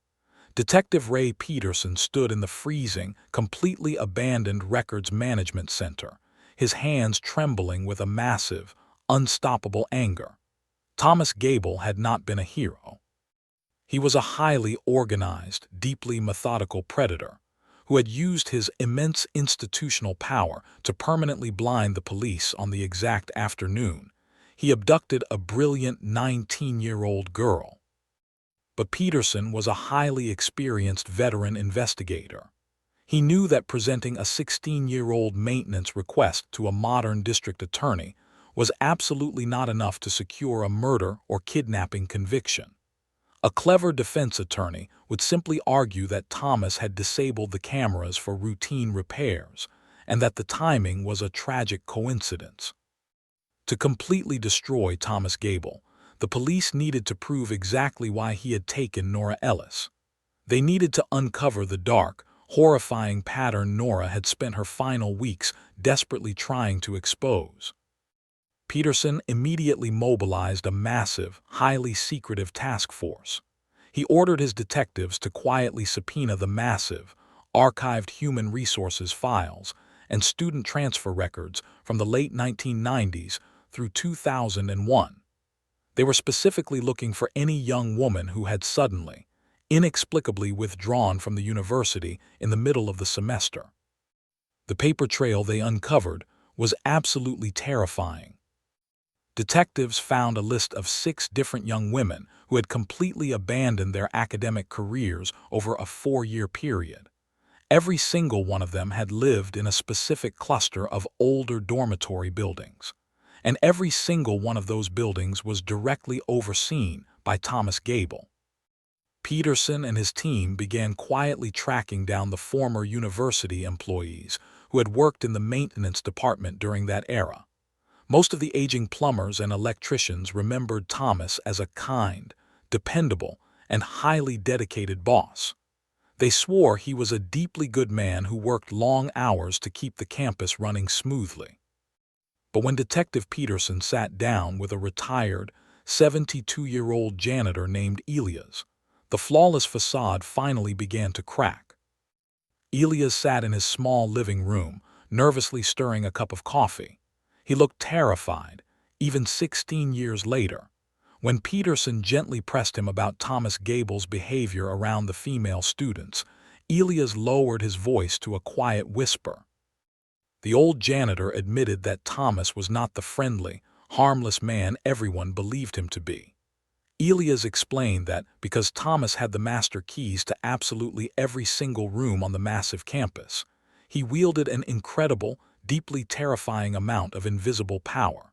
Detective Ray Peterson stood in the freezing, completely abandoned records management center, his hands trembling with a massive, unstoppable anger. Thomas Gable had not been a hero. He was a highly organized, deeply methodical predator who had used his immense institutional power to permanently blind the police on the exact afternoon he abducted a brilliant 19-year-old girl. But Peterson was a highly experienced veteran investigator. He knew that presenting a 16-year-old maintenance request to a modern district attorney was absolutely not enough to secure a murder or kidnapping conviction. A clever defense attorney would simply argue that Thomas had disabled the cameras for routine repairs and that the timing was a tragic coincidence. To completely destroy Thomas Gable, the police needed to prove exactly why he had taken Nora Ellis. They needed to uncover the dark, horrifying pattern Nora had spent her final weeks desperately trying to expose. Peterson immediately mobilized a massive, highly secretive task force. He ordered his detectives to quietly subpoena the massive, archived human resources files and student transfer records from the late 1990s through 2001. They were specifically looking for any young woman who had suddenly, inexplicably withdrawn from the university in the middle of the semester. The paper trail they uncovered was absolutely terrifying. Detectives found a list of 6 different young women who had completely abandoned their academic careers over a 4-year period. Every single one of them had lived in a specific cluster of older dormitory buildings, and every single one of those buildings was directly overseen by Thomas Gable. Peterson and his team began quietly tracking down the former university employees who had worked in the maintenance department during that era. Most of the aging plumbers and electricians remembered Thomas as a kind, dependable, and highly dedicated boss. They swore he was a deeply good man who worked long hours to keep the campus running smoothly. But when Detective Peterson sat down with a retired, 72-year-old janitor named Elias, the flawless facade finally began to crack. Elias sat in his small living room, nervously stirring a cup of coffee. He looked terrified, even 16 years later. When Peterson gently pressed him about Thomas Gable's behavior around the female students, Elias lowered his voice to a quiet whisper. The old janitor admitted that Thomas was not the friendly, harmless man everyone believed him to be. Elias explained that because Thomas had the master keys to absolutely every single room on the massive campus, he wielded an incredible, deeply terrifying amount of invisible power.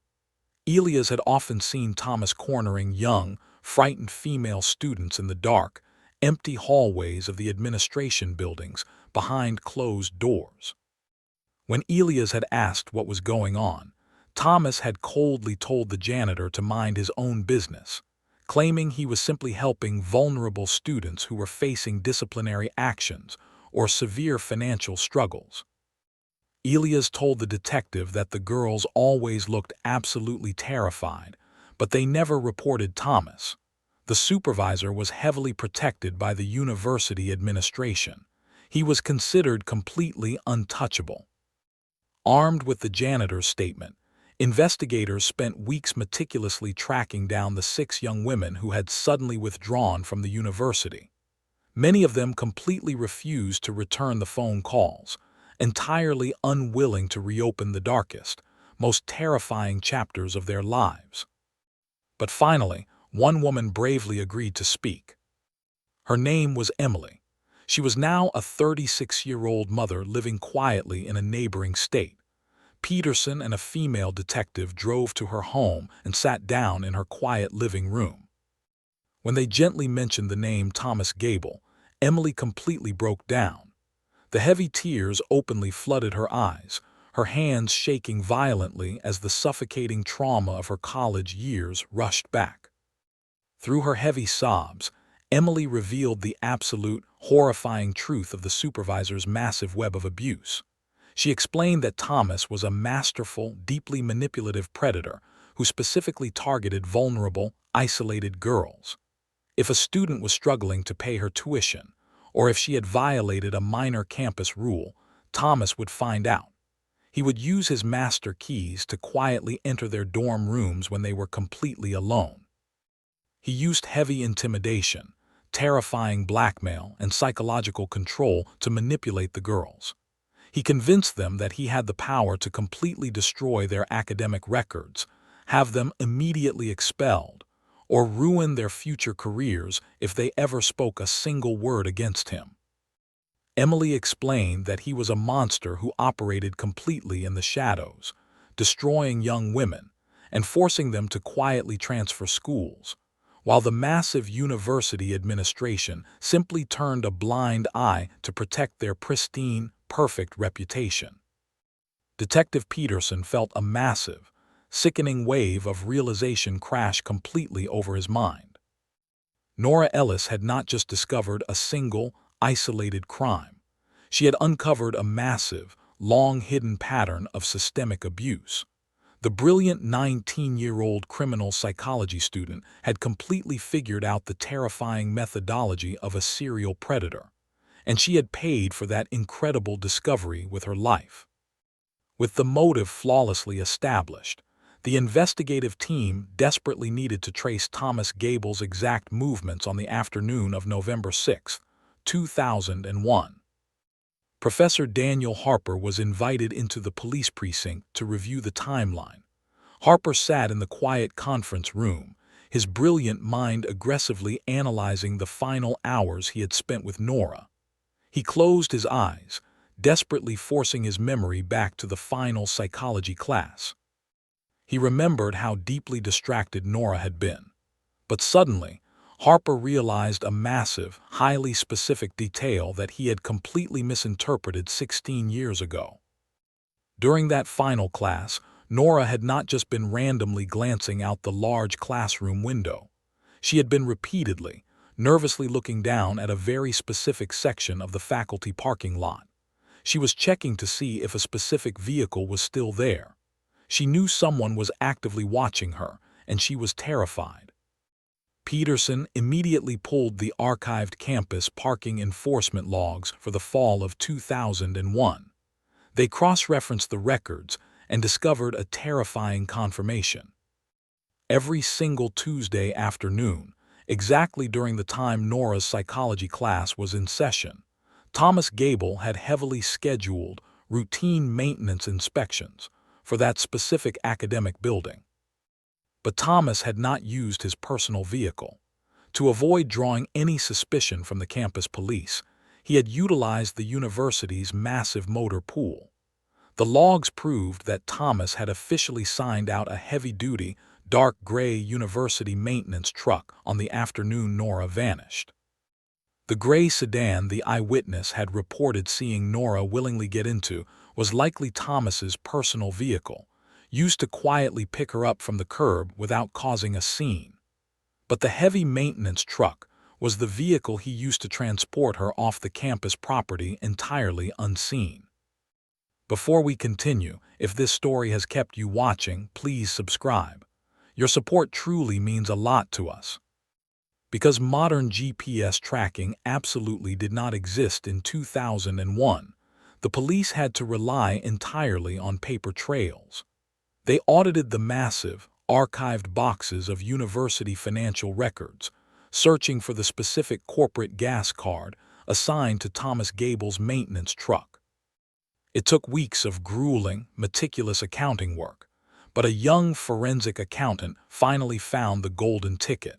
Elias had often seen Thomas cornering young, frightened female students in the dark, empty hallways of the administration buildings behind closed doors. When Elias had asked what was going on, Thomas had coldly told the janitor to mind his own business, claiming he was simply helping vulnerable students who were facing disciplinary actions or severe financial struggles. Elias told the detective that the girls always looked absolutely terrified, but they never reported Thomas. The supervisor was heavily protected by the university administration. He was considered completely untouchable. Armed with the janitor's statement, investigators spent weeks meticulously tracking down the 6 young women who had suddenly withdrawn from the university. Many of them completely refused to return the phone calls, entirely unwilling to reopen the darkest, most terrifying chapters of their lives. But finally, one woman bravely agreed to speak. Her name was Emily. She was now a 36-year-old mother living quietly in a neighboring state. Peterson and a female detective drove to her home and sat down in her quiet living room. When they gently mentioned the name Thomas Gable, Emily completely broke down. The heavy tears openly flooded her eyes, her hands shaking violently as the suffocating trauma of her college years rushed back. Through her heavy sobs, Emily revealed the absolute, horrifying truth of the supervisor's massive web of abuse. She explained that Thomas was a masterful, deeply manipulative predator who specifically targeted vulnerable, isolated girls. If a student was struggling to pay her tuition, or if she had violated a minor campus rule, Thomas would find out. He would use his master keys to quietly enter their dorm rooms when they were completely alone. He used heavy intimidation, terrifying blackmail, and psychological control to manipulate the girls. He convinced them that he had the power to completely destroy their academic records, have them immediately expelled, or ruin their future careers if they ever spoke a single word against him. Emily explained that he was a monster who operated completely in the shadows, destroying young women and forcing them to quietly transfer schools, while the massive university administration simply turned a blind eye to protect their pristine, perfect reputation. Detective Peterson felt a massive, sickening wave of realization crash completely over his mind. Nora Ellis had not just discovered a single, isolated crime. She had uncovered a massive, long-hidden pattern of systemic abuse. The brilliant 19-year-old criminal psychology student had completely figured out the terrifying methodology of a serial predator, and she had paid for that incredible discovery with her life. With the motive flawlessly established, the investigative team desperately needed to trace Thomas Gable's exact movements on the afternoon of November 6, 2001. Professor Daniel Harper was invited into the police precinct to review the timeline. Harper sat in the quiet conference room, his brilliant mind aggressively analyzing the final hours he had spent with Nora. He closed his eyes, desperately forcing his memory back to the final psychology class. He remembered how deeply distracted Nora had been. But suddenly, Harper realized a massive, highly specific detail that he had completely misinterpreted 16 years ago. During that final class, Nora had not just been randomly glancing out the large classroom window. She had been repeatedly, nervously looking down at a very specific section of the faculty parking lot. She was checking to see if a specific vehicle was still there. She knew someone was actively watching her, and she was terrified. Peterson immediately pulled the archived campus parking enforcement logs for the fall of 2001. They cross-referenced the records and discovered a terrifying confirmation. Every single Tuesday afternoon, exactly during the time Nora's psychology class was in session, Thomas Gable had heavily scheduled routine maintenance inspections for that specific academic building. But Thomas had not used his personal vehicle. To avoid drawing any suspicion from the campus police, he had utilized the university's massive motor pool. The logs proved that Thomas had officially signed out a heavy-duty, dark gray university maintenance truck on the afternoon Nora vanished. The gray sedan the eyewitness had reported seeing Nora willingly get into was likely Thomas's personal vehicle, used to quietly pick her up from the curb without causing a scene. But the heavy maintenance truck was the vehicle he used to transport her off the campus property entirely unseen. Before we continue, if this story has kept you watching, please subscribe. Your support truly means a lot to us. Because modern GPS tracking absolutely did not exist in 2001, the police had to rely entirely on paper trails. They audited the massive, archived boxes of university financial records, searching for the specific corporate gas card assigned to Thomas Gable's maintenance truck. It took weeks of grueling, meticulous accounting work, but a young forensic accountant finally found the golden ticket.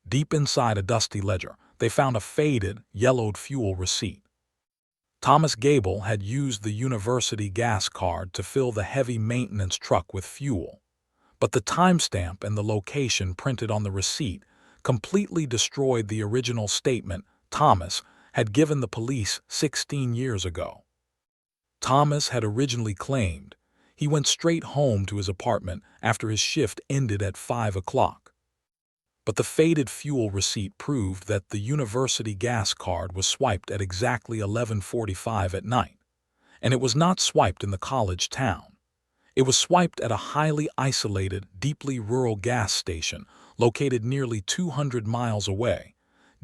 Deep inside a dusty ledger, they found a faded, yellowed fuel receipt. Thomas Gable had used the university gas card to fill the heavy maintenance truck with fuel, but the timestamp and the location printed on the receipt completely destroyed the original statement Thomas had given the police 16 years ago. Thomas had originally claimed he went straight home to his apartment after his shift ended at 5 o'clock. But the faded fuel receipt proved that the university gas card was swiped at exactly 11:45 at night. And it was not swiped in the college town. It was swiped at a highly isolated, deeply rural gas station located nearly 200 miles away,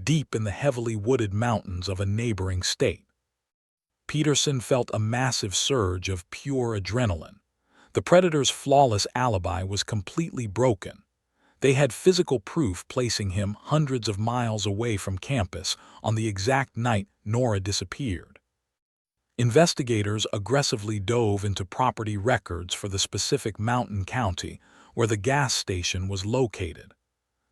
deep in the heavily wooded mountains of a neighboring state. Peterson felt a massive surge of pure adrenaline. The predator's flawless alibi was completely broken. They had physical proof placing him hundreds of miles away from campus on the exact night Nora disappeared. Investigators aggressively dove into property records for the specific mountain county where the gas station was located.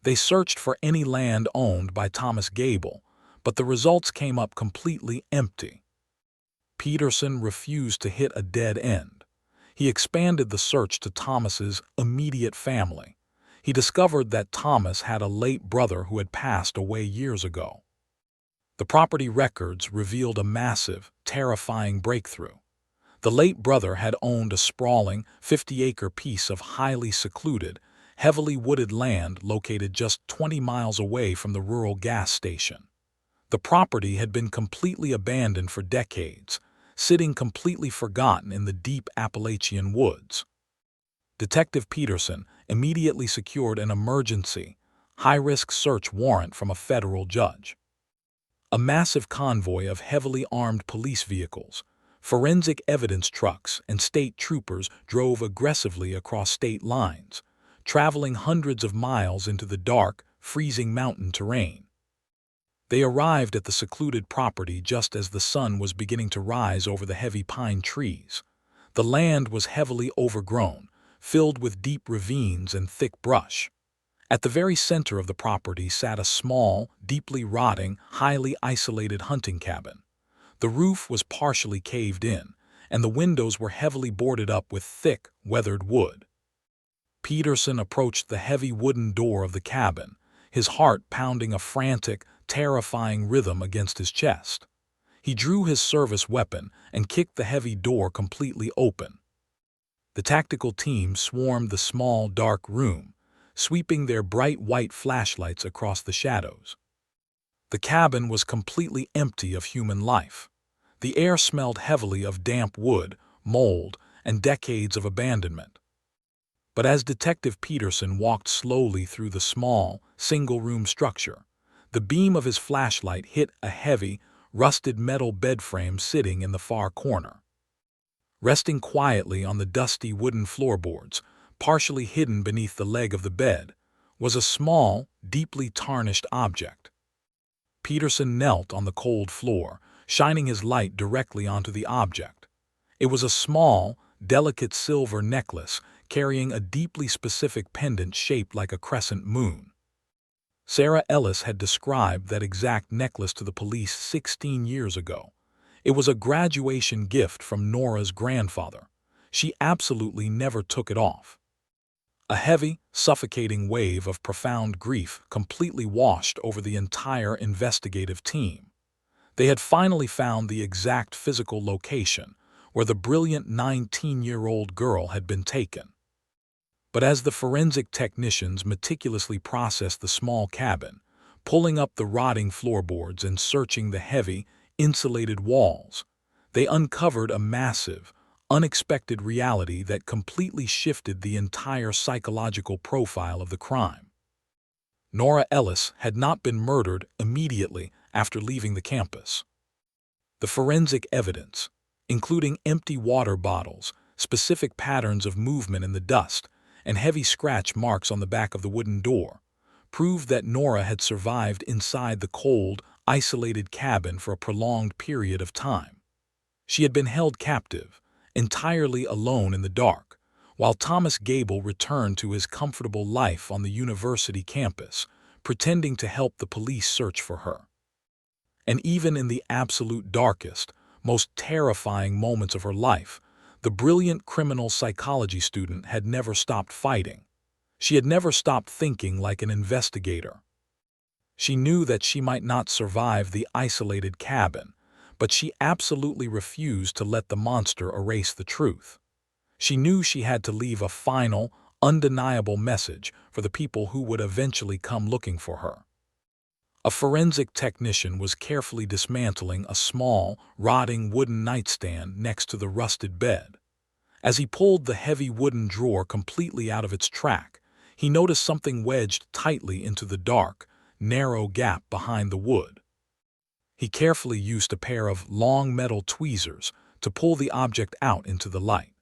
They searched for any land owned by Thomas Gable, but the results came up completely empty. Peterson refused to hit a dead end. He expanded the search to Thomas's immediate family. He discovered that Thomas had a late brother who had passed away years ago. The property records revealed a massive, terrifying breakthrough. The late brother had owned a sprawling, 50-acre piece of highly secluded, heavily wooded land located just 20 miles away from the rural gas station. The property had been completely abandoned for decades, sitting completely forgotten in the deep Appalachian woods. Detective Peterson immediately secured an emergency, high-risk search warrant from a federal judge. A massive convoy of heavily armed police vehicles, forensic evidence trucks, and state troopers drove aggressively across state lines, traveling hundreds of miles into the dark, freezing mountain terrain. They arrived at the secluded property just as the sun was beginning to rise over the heavy pine trees. The land was heavily overgrown, filled with deep ravines and thick brush. At the very center of the property sat a small, deeply rotting, highly isolated hunting cabin. The roof was partially caved in, and the windows were heavily boarded up with thick, weathered wood. Peterson approached the heavy wooden door of the cabin, his heart pounding a frantic, terrifying rhythm against his chest. He drew his service weapon and kicked the heavy door completely open. The tactical team swarmed the small, dark room, sweeping their bright white flashlights across the shadows. The cabin was completely empty of human life. The air smelled heavily of damp wood, mold, and decades of abandonment. But as Detective Peterson walked slowly through the small, single-room structure, the beam of his flashlight hit a heavy, rusted metal bed frame sitting in the far corner. Resting quietly on the dusty wooden floorboards, partially hidden beneath the leg of the bed, was a small, deeply tarnished object. Peterson knelt on the cold floor, shining his light directly onto the object. It was a small, delicate silver necklace carrying a deeply specific pendant shaped like a crescent moon. Nora Ellis had described that exact necklace to the police 16 years ago. It was a graduation gift from Nora's grandfather. She absolutely never took it off. A heavy, suffocating wave of profound grief completely washed over the entire investigative team. They had finally found the exact physical location where the brilliant 19-year-old girl had been taken. But as the forensic technicians meticulously processed the small cabin, pulling up the rotting floorboards and searching the heavy, insulated walls, they uncovered a massive, unexpected reality that completely shifted the entire psychological profile of the crime. Nora Ellis had not been murdered immediately after leaving the campus. The forensic evidence, including empty water bottles, specific patterns of movement in the dust, and heavy scratch marks on the back of the wooden door, proved that Nora had survived inside the cold, isolated cabin for a prolonged period of time. She had been held captive, entirely alone in the dark, while Thomas Gable returned to his comfortable life on the university campus, pretending to help the police search for her. And even in the absolute darkest, most terrifying moments of her life, the brilliant criminal psychology student had never stopped fighting. She had never stopped thinking like an investigator. She knew that she might not survive the isolated cabin, but she absolutely refused to let the monster erase the truth. She knew she had to leave a final, undeniable message for the people who would eventually come looking for her. A forensic technician was carefully dismantling a small, rotting wooden nightstand next to the rusted bed. As he pulled the heavy wooden drawer completely out of its track, he noticed something wedged tightly into the dark, narrow gap behind the wood. He carefully used a pair of long metal tweezers to pull the object out into the light.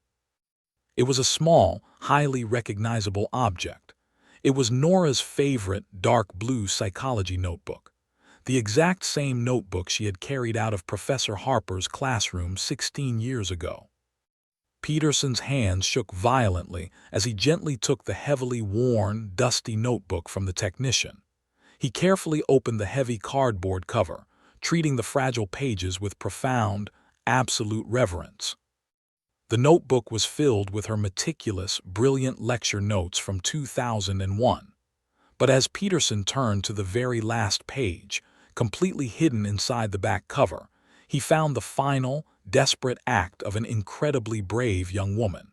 It was a small, highly recognizable object. It was Nora's favorite dark blue psychology notebook, the exact same notebook she had carried out of Professor Harper's classroom 16 years ago. Peterson's hands shook violently as he gently took the heavily worn, dusty notebook from the technician. He carefully opened the heavy cardboard cover, treating the fragile pages with profound, absolute reverence. The notebook was filled with her meticulous, brilliant lecture notes from 2001. But as Peterson turned to the very last page, completely hidden inside the back cover, he found the final, desperate act of an incredibly brave young woman.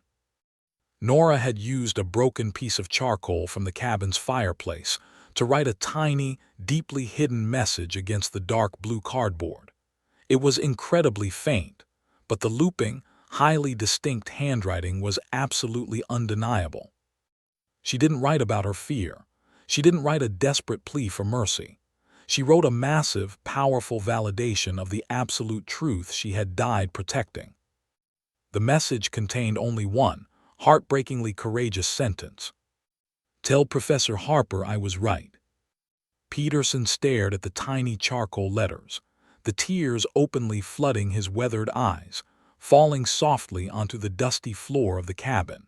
Nora had used a broken piece of charcoal from the cabin's fireplace to write a tiny, deeply hidden message against the dark blue cardboard. It was incredibly faint, but the looping, highly distinct handwriting was absolutely undeniable. She didn't write about her fear. She didn't write a desperate plea for mercy. She wrote a massive, powerful validation of the absolute truth she had died protecting. The message contained only one, heartbreakingly courageous sentence. "Tell Professor Harper I was right." Peterson stared at the tiny charcoal letters, the tears openly flooding his weathered eyes, falling softly onto the dusty floor of the cabin.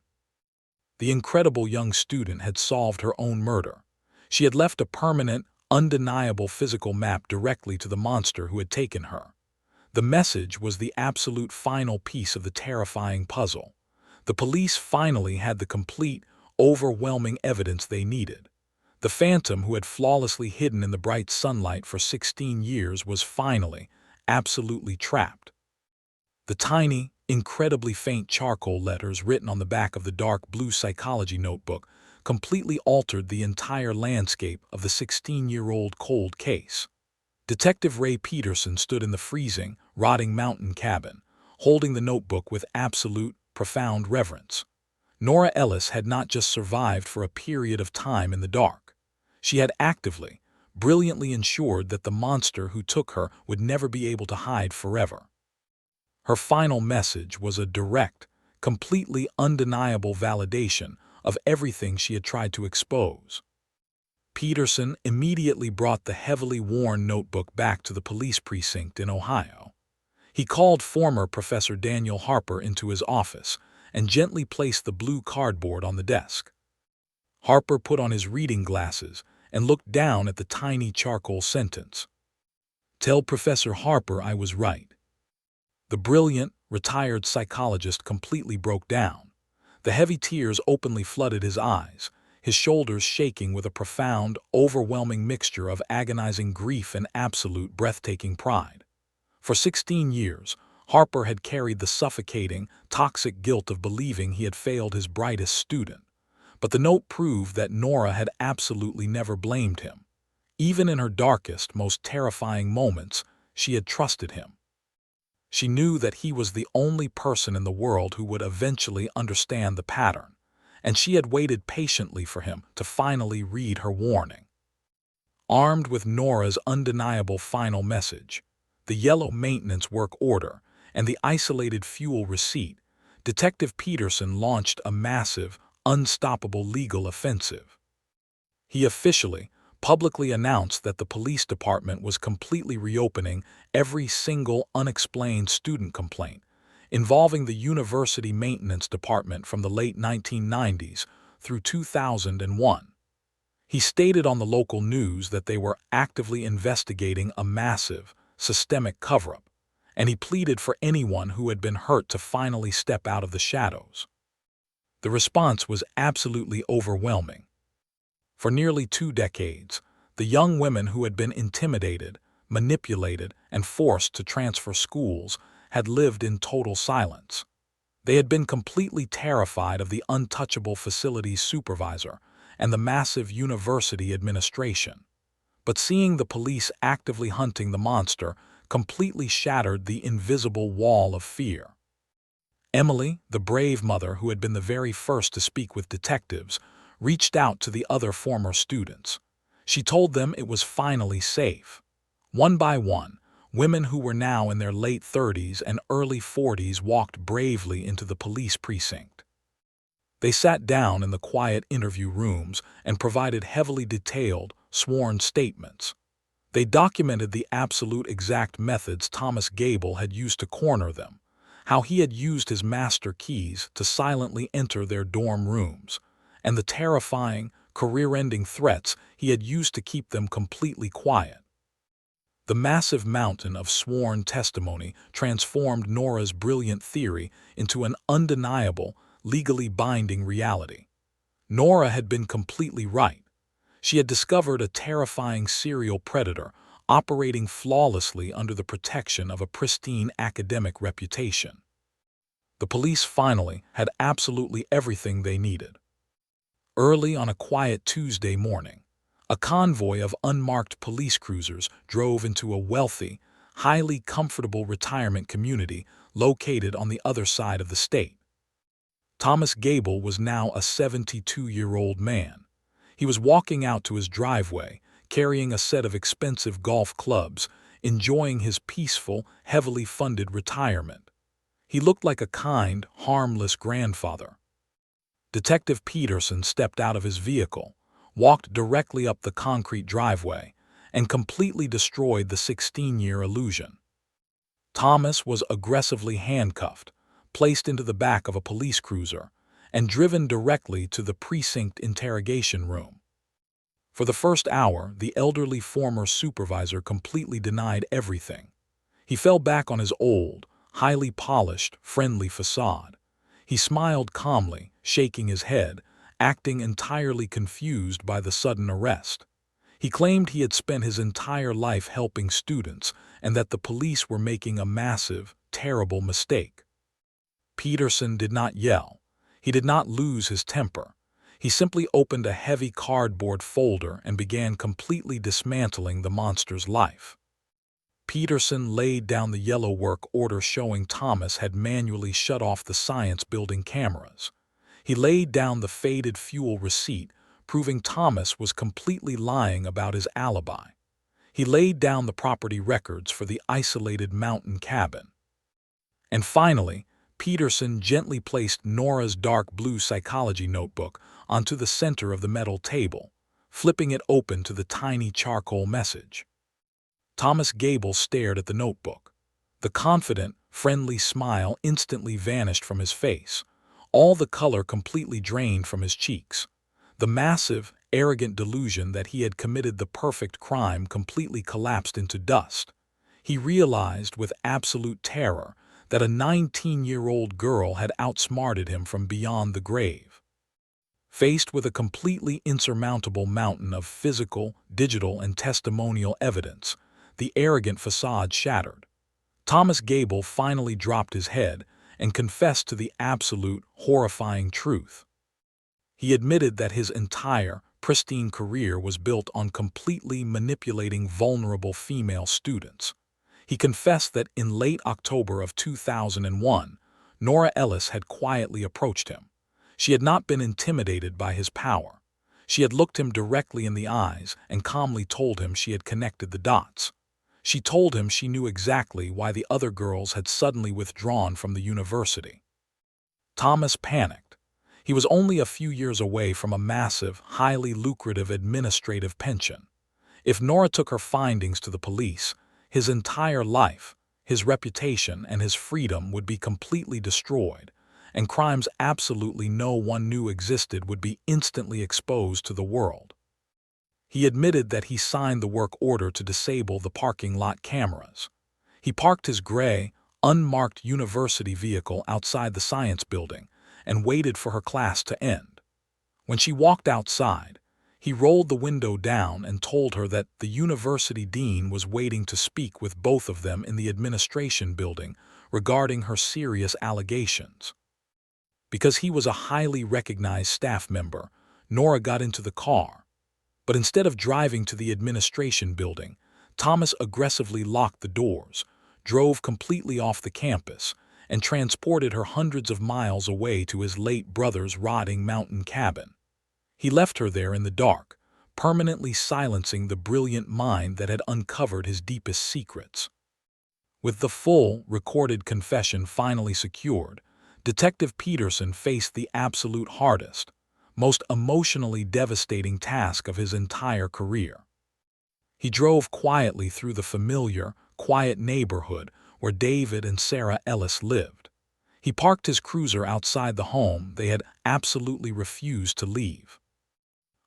The incredible young student had solved her own murder. She had left a permanent, undeniable physical map directly to the monster who had taken her. The message was the absolute final piece of the terrifying puzzle. The police finally had the complete, overwhelming evidence they needed. The phantom who had flawlessly hidden in the bright sunlight for 16 years was finally, absolutely trapped. The tiny, incredibly faint charcoal letters written on the back of the dark blue psychology notebook completely altered the entire landscape of the 16-year-old cold case. Detective Ray Peterson stood in the freezing, rotting mountain cabin, holding the notebook with absolute, profound reverence. Nora Ellis had not just survived for a period of time in the dark. She had actively, brilliantly ensured that the monster who took her would never be able to hide forever. Her final message was a direct, completely undeniable validation of everything she had tried to expose. Peterson immediately brought the heavily worn notebook back to the police precinct in Ohio. He called former Professor Daniel Harper into his office and gently placed the blue cardboard on the desk. Harper put on his reading glasses and looked down at the tiny charcoal sentence. "Tell Professor Harper I was right." The brilliant, retired psychologist completely broke down. The heavy tears openly flooded his eyes, his shoulders shaking with a profound, overwhelming mixture of agonizing grief and absolute breathtaking pride. For 16 years, Harper had carried the suffocating, toxic guilt of believing he had failed his brightest student. But the note proved that Nora had absolutely never blamed him. Even in her darkest, most terrifying moments, she had trusted him. She knew that he was the only person in the world who would eventually understand the pattern, and she had waited patiently for him to finally read her warning. Armed with Nora's undeniable final message, the yellow maintenance work order, and the isolated fuel receipt, Detective Peterson launched a massive, unstoppable legal offensive. He officially, publicly announced that the police department was completely reopening every single unexplained student complaint involving the university maintenance department from the late 1990s through 2001. He stated on the local news that they were actively investigating a massive, systemic cover-up, and he pleaded for anyone who had been hurt to finally step out of the shadows. The response was absolutely overwhelming. For nearly 2 decades, the young women who had been intimidated, manipulated, and forced to transfer schools had lived in total silence. They had been completely terrified of the untouchable facilities supervisor and the massive university administration. But seeing the police actively hunting the monster completely shattered the invisible wall of fear. Emily, the brave mother who had been the very first to speak with detectives, reached out to the other former students. She told them it was finally safe. One by one, women who were now in their late 30s and early 40s walked bravely into the police precinct. They sat down in the quiet interview rooms and provided heavily detailed, sworn statements. They documented the absolute exact methods Thomas Gable had used to corner them, how he had used his master keys to silently enter their dorm rooms, and the terrifying, career-ending threats he had used to keep them completely quiet. The massive mountain of sworn testimony transformed Nora's brilliant theory into an undeniable, legally binding reality. Nora had been completely right. She had discovered a terrifying serial predator operating flawlessly under the protection of a pristine academic reputation. The police finally had absolutely everything they needed. Early on a quiet Tuesday morning, a convoy of unmarked police cruisers drove into a wealthy, highly comfortable retirement community located on the other side of the state. Thomas Gable was now a 72-year-old man. He was walking out to his driveway, carrying a set of expensive golf clubs, enjoying his peaceful, heavily funded retirement. He looked like a kind, harmless grandfather. Detective Peterson stepped out of his vehicle, walked directly up the concrete driveway, and completely destroyed the 16-year illusion. Thomas was aggressively handcuffed, placed into the back of a police cruiser, and driven directly to the precinct interrogation room. For the first hour, the elderly former supervisor completely denied everything. He fell back on his old, highly polished, friendly facade. He smiled calmly, shaking his head, acting entirely confused by the sudden arrest. He claimed he had spent his entire life helping students and that the police were making a massive, terrible mistake. Peterson did not yell. He did not lose his temper. He simply opened a heavy cardboard folder and began completely dismantling the monster's life. Peterson laid down the yellow work order showing Thomas had manually shut off the science building cameras. He laid down the faded fuel receipt, proving Thomas was completely lying about his alibi. He laid down the property records for the isolated mountain cabin. And finally, Peterson gently placed Nora's dark blue psychology notebook onto the center of the metal table, flipping it open to the tiny charcoal message. Thomas Gable stared at the notebook. The confident, friendly smile instantly vanished from his face, all the color completely drained from his cheeks. The massive, arrogant delusion that he had committed the perfect crime completely collapsed into dust. He realized with absolute terror that a 19-year-old girl had outsmarted him from beyond the grave. Faced with a completely insurmountable mountain of physical, digital, and testimonial evidence, the arrogant facade shattered. Thomas Gable finally dropped his head and confessed to the absolute, horrifying truth. He admitted that his entire, pristine career was built on completely manipulating vulnerable female students. He confessed that in late October of 2001, Nora Ellis had quietly approached him. She had not been intimidated by his power. She had looked him directly in the eyes and calmly told him she had connected the dots. She told him she knew exactly why the other girls had suddenly withdrawn from the university. Thomas panicked. He was only a few years away from a massive, highly lucrative administrative pension. If Nora took her findings to the police, his entire life, his reputation, and his freedom would be completely destroyed, and crimes absolutely no one knew existed would be instantly exposed to the world. He admitted that he signed the work order to disable the parking lot cameras. He parked his gray, unmarked university vehicle outside the science building and waited for her class to end. When she walked outside, he rolled the window down and told her that the university dean was waiting to speak with both of them in the administration building regarding her serious allegations. Because he was a highly recognized staff member, Nora got into the car. But instead of driving to the administration building, Thomas aggressively locked the doors, drove completely off the campus, and transported her hundreds of miles away to his late brother's rotting mountain cabin. He left her there in the dark, permanently silencing the brilliant mind that had uncovered his deepest secrets. With the full, recorded confession finally secured, Detective Peterson faced the absolute hardest, most emotionally devastating task of his entire career. He drove quietly through the familiar, quiet neighborhood where David and Sarah Ellis lived. He parked his cruiser outside the home they had absolutely refused to leave.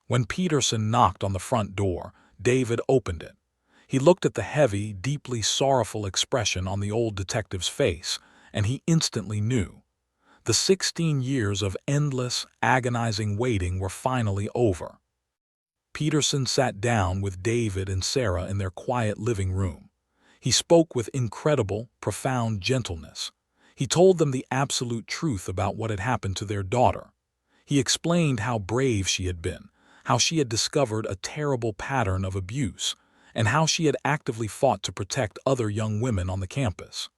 When Peterson knocked on the front door, David opened it. He looked at the heavy, deeply sorrowful expression on the old detective's face, and he instantly knew. The 16 years of endless, agonizing waiting were finally over. Peterson sat down with David and Sarah in their quiet living room. He spoke with incredible, profound gentleness. He told them the absolute truth about what had happened to their daughter. He explained how brave she had been, how she had discovered a terrible pattern of abuse, and how she had actively fought to protect other young women on the campus.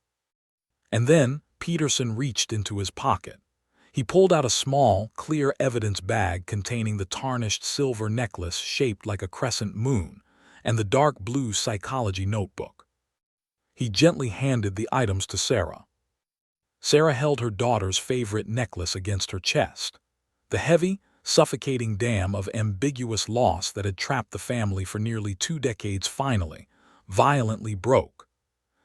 And then, Peterson reached into his pocket. He pulled out a small, clear evidence bag containing the tarnished silver necklace shaped like a crescent moon and the dark blue psychology notebook. He gently handed the items to Sarah. Sarah held her daughter's favorite necklace against her chest. The heavy, suffocating dam of ambiguous loss that had trapped the family for nearly 2 decades finally, violently broke.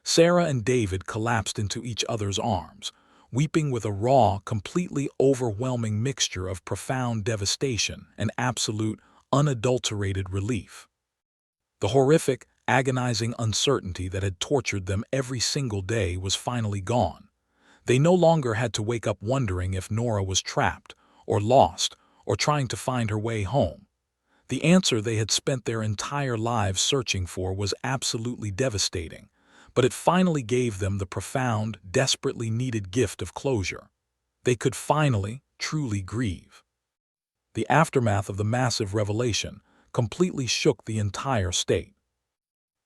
Sarah and David collapsed into each other's arms, weeping with a raw, completely overwhelming mixture of profound devastation and absolute, unadulterated relief. The horrific, agonizing uncertainty that had tortured them every single day was finally gone. They no longer had to wake up wondering if Nora was trapped, or lost, or trying to find her way home. The answer they had spent their entire lives searching for was absolutely devastating, but it finally gave them the profound, desperately needed gift of closure. They could finally, truly grieve. The aftermath of the massive revelation completely shook the entire state.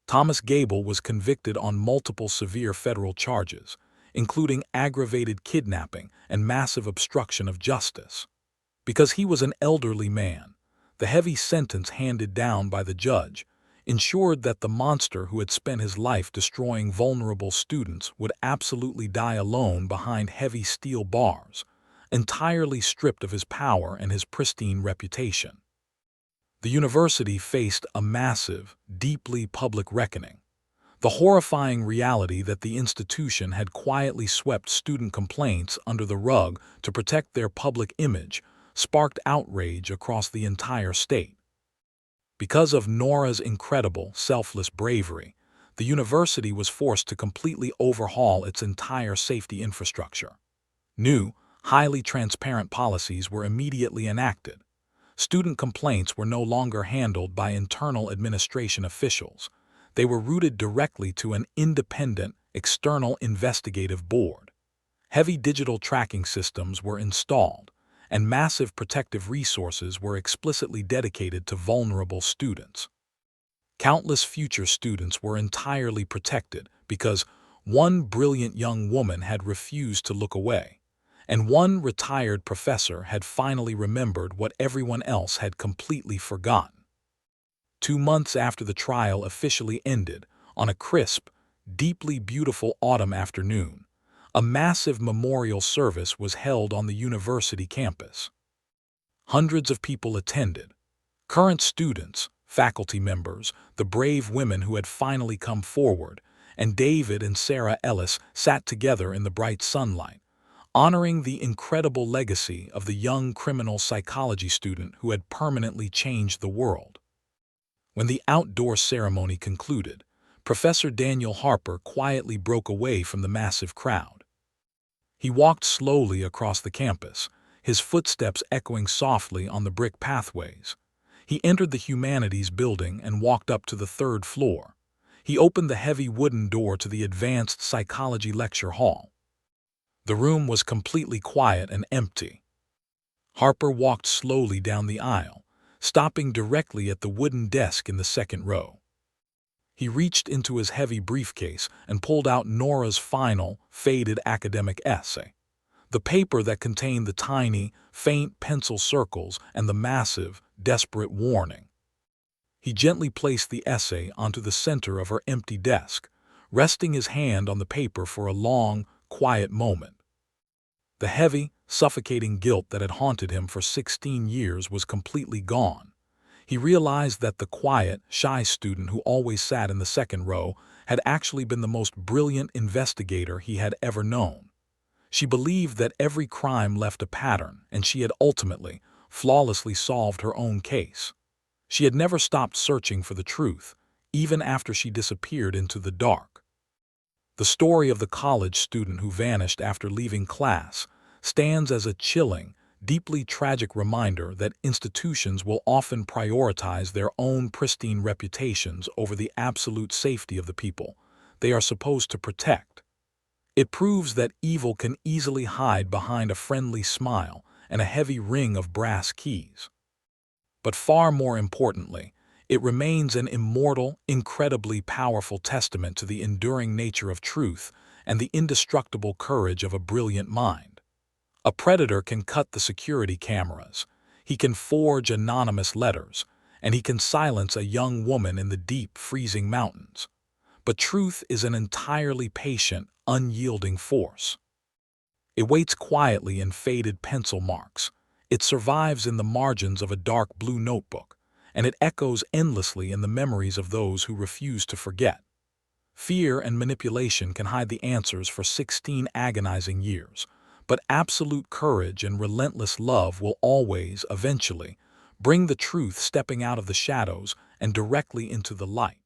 Thomas Gable was convicted on multiple severe federal charges, including aggravated kidnapping and massive obstruction of justice. Because he was an elderly man, the heavy sentence handed down by the judge ensured that the monster who had spent his life destroying vulnerable students would absolutely die alone behind heavy steel bars, entirely stripped of his power and his pristine reputation. The university faced a massive, deeply public reckoning. The horrifying reality that the institution had quietly swept student complaints under the rug to protect their public image sparked outrage across the entire state. Because of Nora's incredible, selfless bravery, the university was forced to completely overhaul its entire safety infrastructure. New, highly transparent policies were immediately enacted. Student complaints were no longer handled by internal administration officials. They were routed directly to an independent, external investigative board. Heavy digital tracking systems were installed, and massive protective resources were explicitly dedicated to vulnerable students. Countless future students were entirely protected because one brilliant young woman had refused to look away, and one retired professor had finally remembered what everyone else had completely forgotten. 2 months after the trial officially ended, on a crisp, deeply beautiful autumn afternoon, a massive memorial service was held on the university campus. Hundreds of people attended. Current students, faculty members, the brave women who had finally come forward, and David and Sarah Ellis sat together in the bright sunlight, honoring the incredible legacy of the young criminal psychology student who had permanently changed the world. When the outdoor ceremony concluded, Professor Daniel Harper quietly broke away from the massive crowd. He walked slowly across the campus, his footsteps echoing softly on the brick pathways. He entered the humanities building and walked up to the 3rd floor. He opened the heavy wooden door to the advanced psychology lecture hall. The room was completely quiet and empty. Harper walked slowly down the aisle, stopping directly at the wooden desk in the 2nd row. He reached into his heavy briefcase and pulled out Nora's final, faded academic essay, the paper that contained the tiny, faint pencil circles and the massive, desperate warning. He gently placed the essay onto the center of her empty desk, resting his hand on the paper for a long, quiet moment. The heavy, suffocating guilt that had haunted him for 16 years was completely gone. He realized that the quiet, shy student who always sat in the 2nd row had actually been the most brilliant investigator he had ever known. She believed that every crime left a pattern, and she had ultimately, flawlessly solved her own case. She had never stopped searching for the truth, even after she disappeared into the dark. The story of the college student who vanished after leaving class stands as a chilling, deeply tragic reminder that institutions will often prioritize their own pristine reputations over the absolute safety of the people they are supposed to protect. It proves that evil can easily hide behind a friendly smile and a heavy ring of brass keys. But far more importantly, it remains an immortal, incredibly powerful testament to the enduring nature of truth and the indestructible courage of a brilliant mind. A predator can cut the security cameras, he can forge anonymous letters, and he can silence a young woman in the deep, freezing mountains. But truth is an entirely patient, unyielding force. It waits quietly in faded pencil marks. It survives in the margins of a dark blue notebook, and it echoes endlessly in the memories of those who refuse to forget. Fear and manipulation can hide the answers for 16 agonizing years, but absolute courage and relentless love will always, eventually, bring the truth stepping out of the shadows and directly into the light.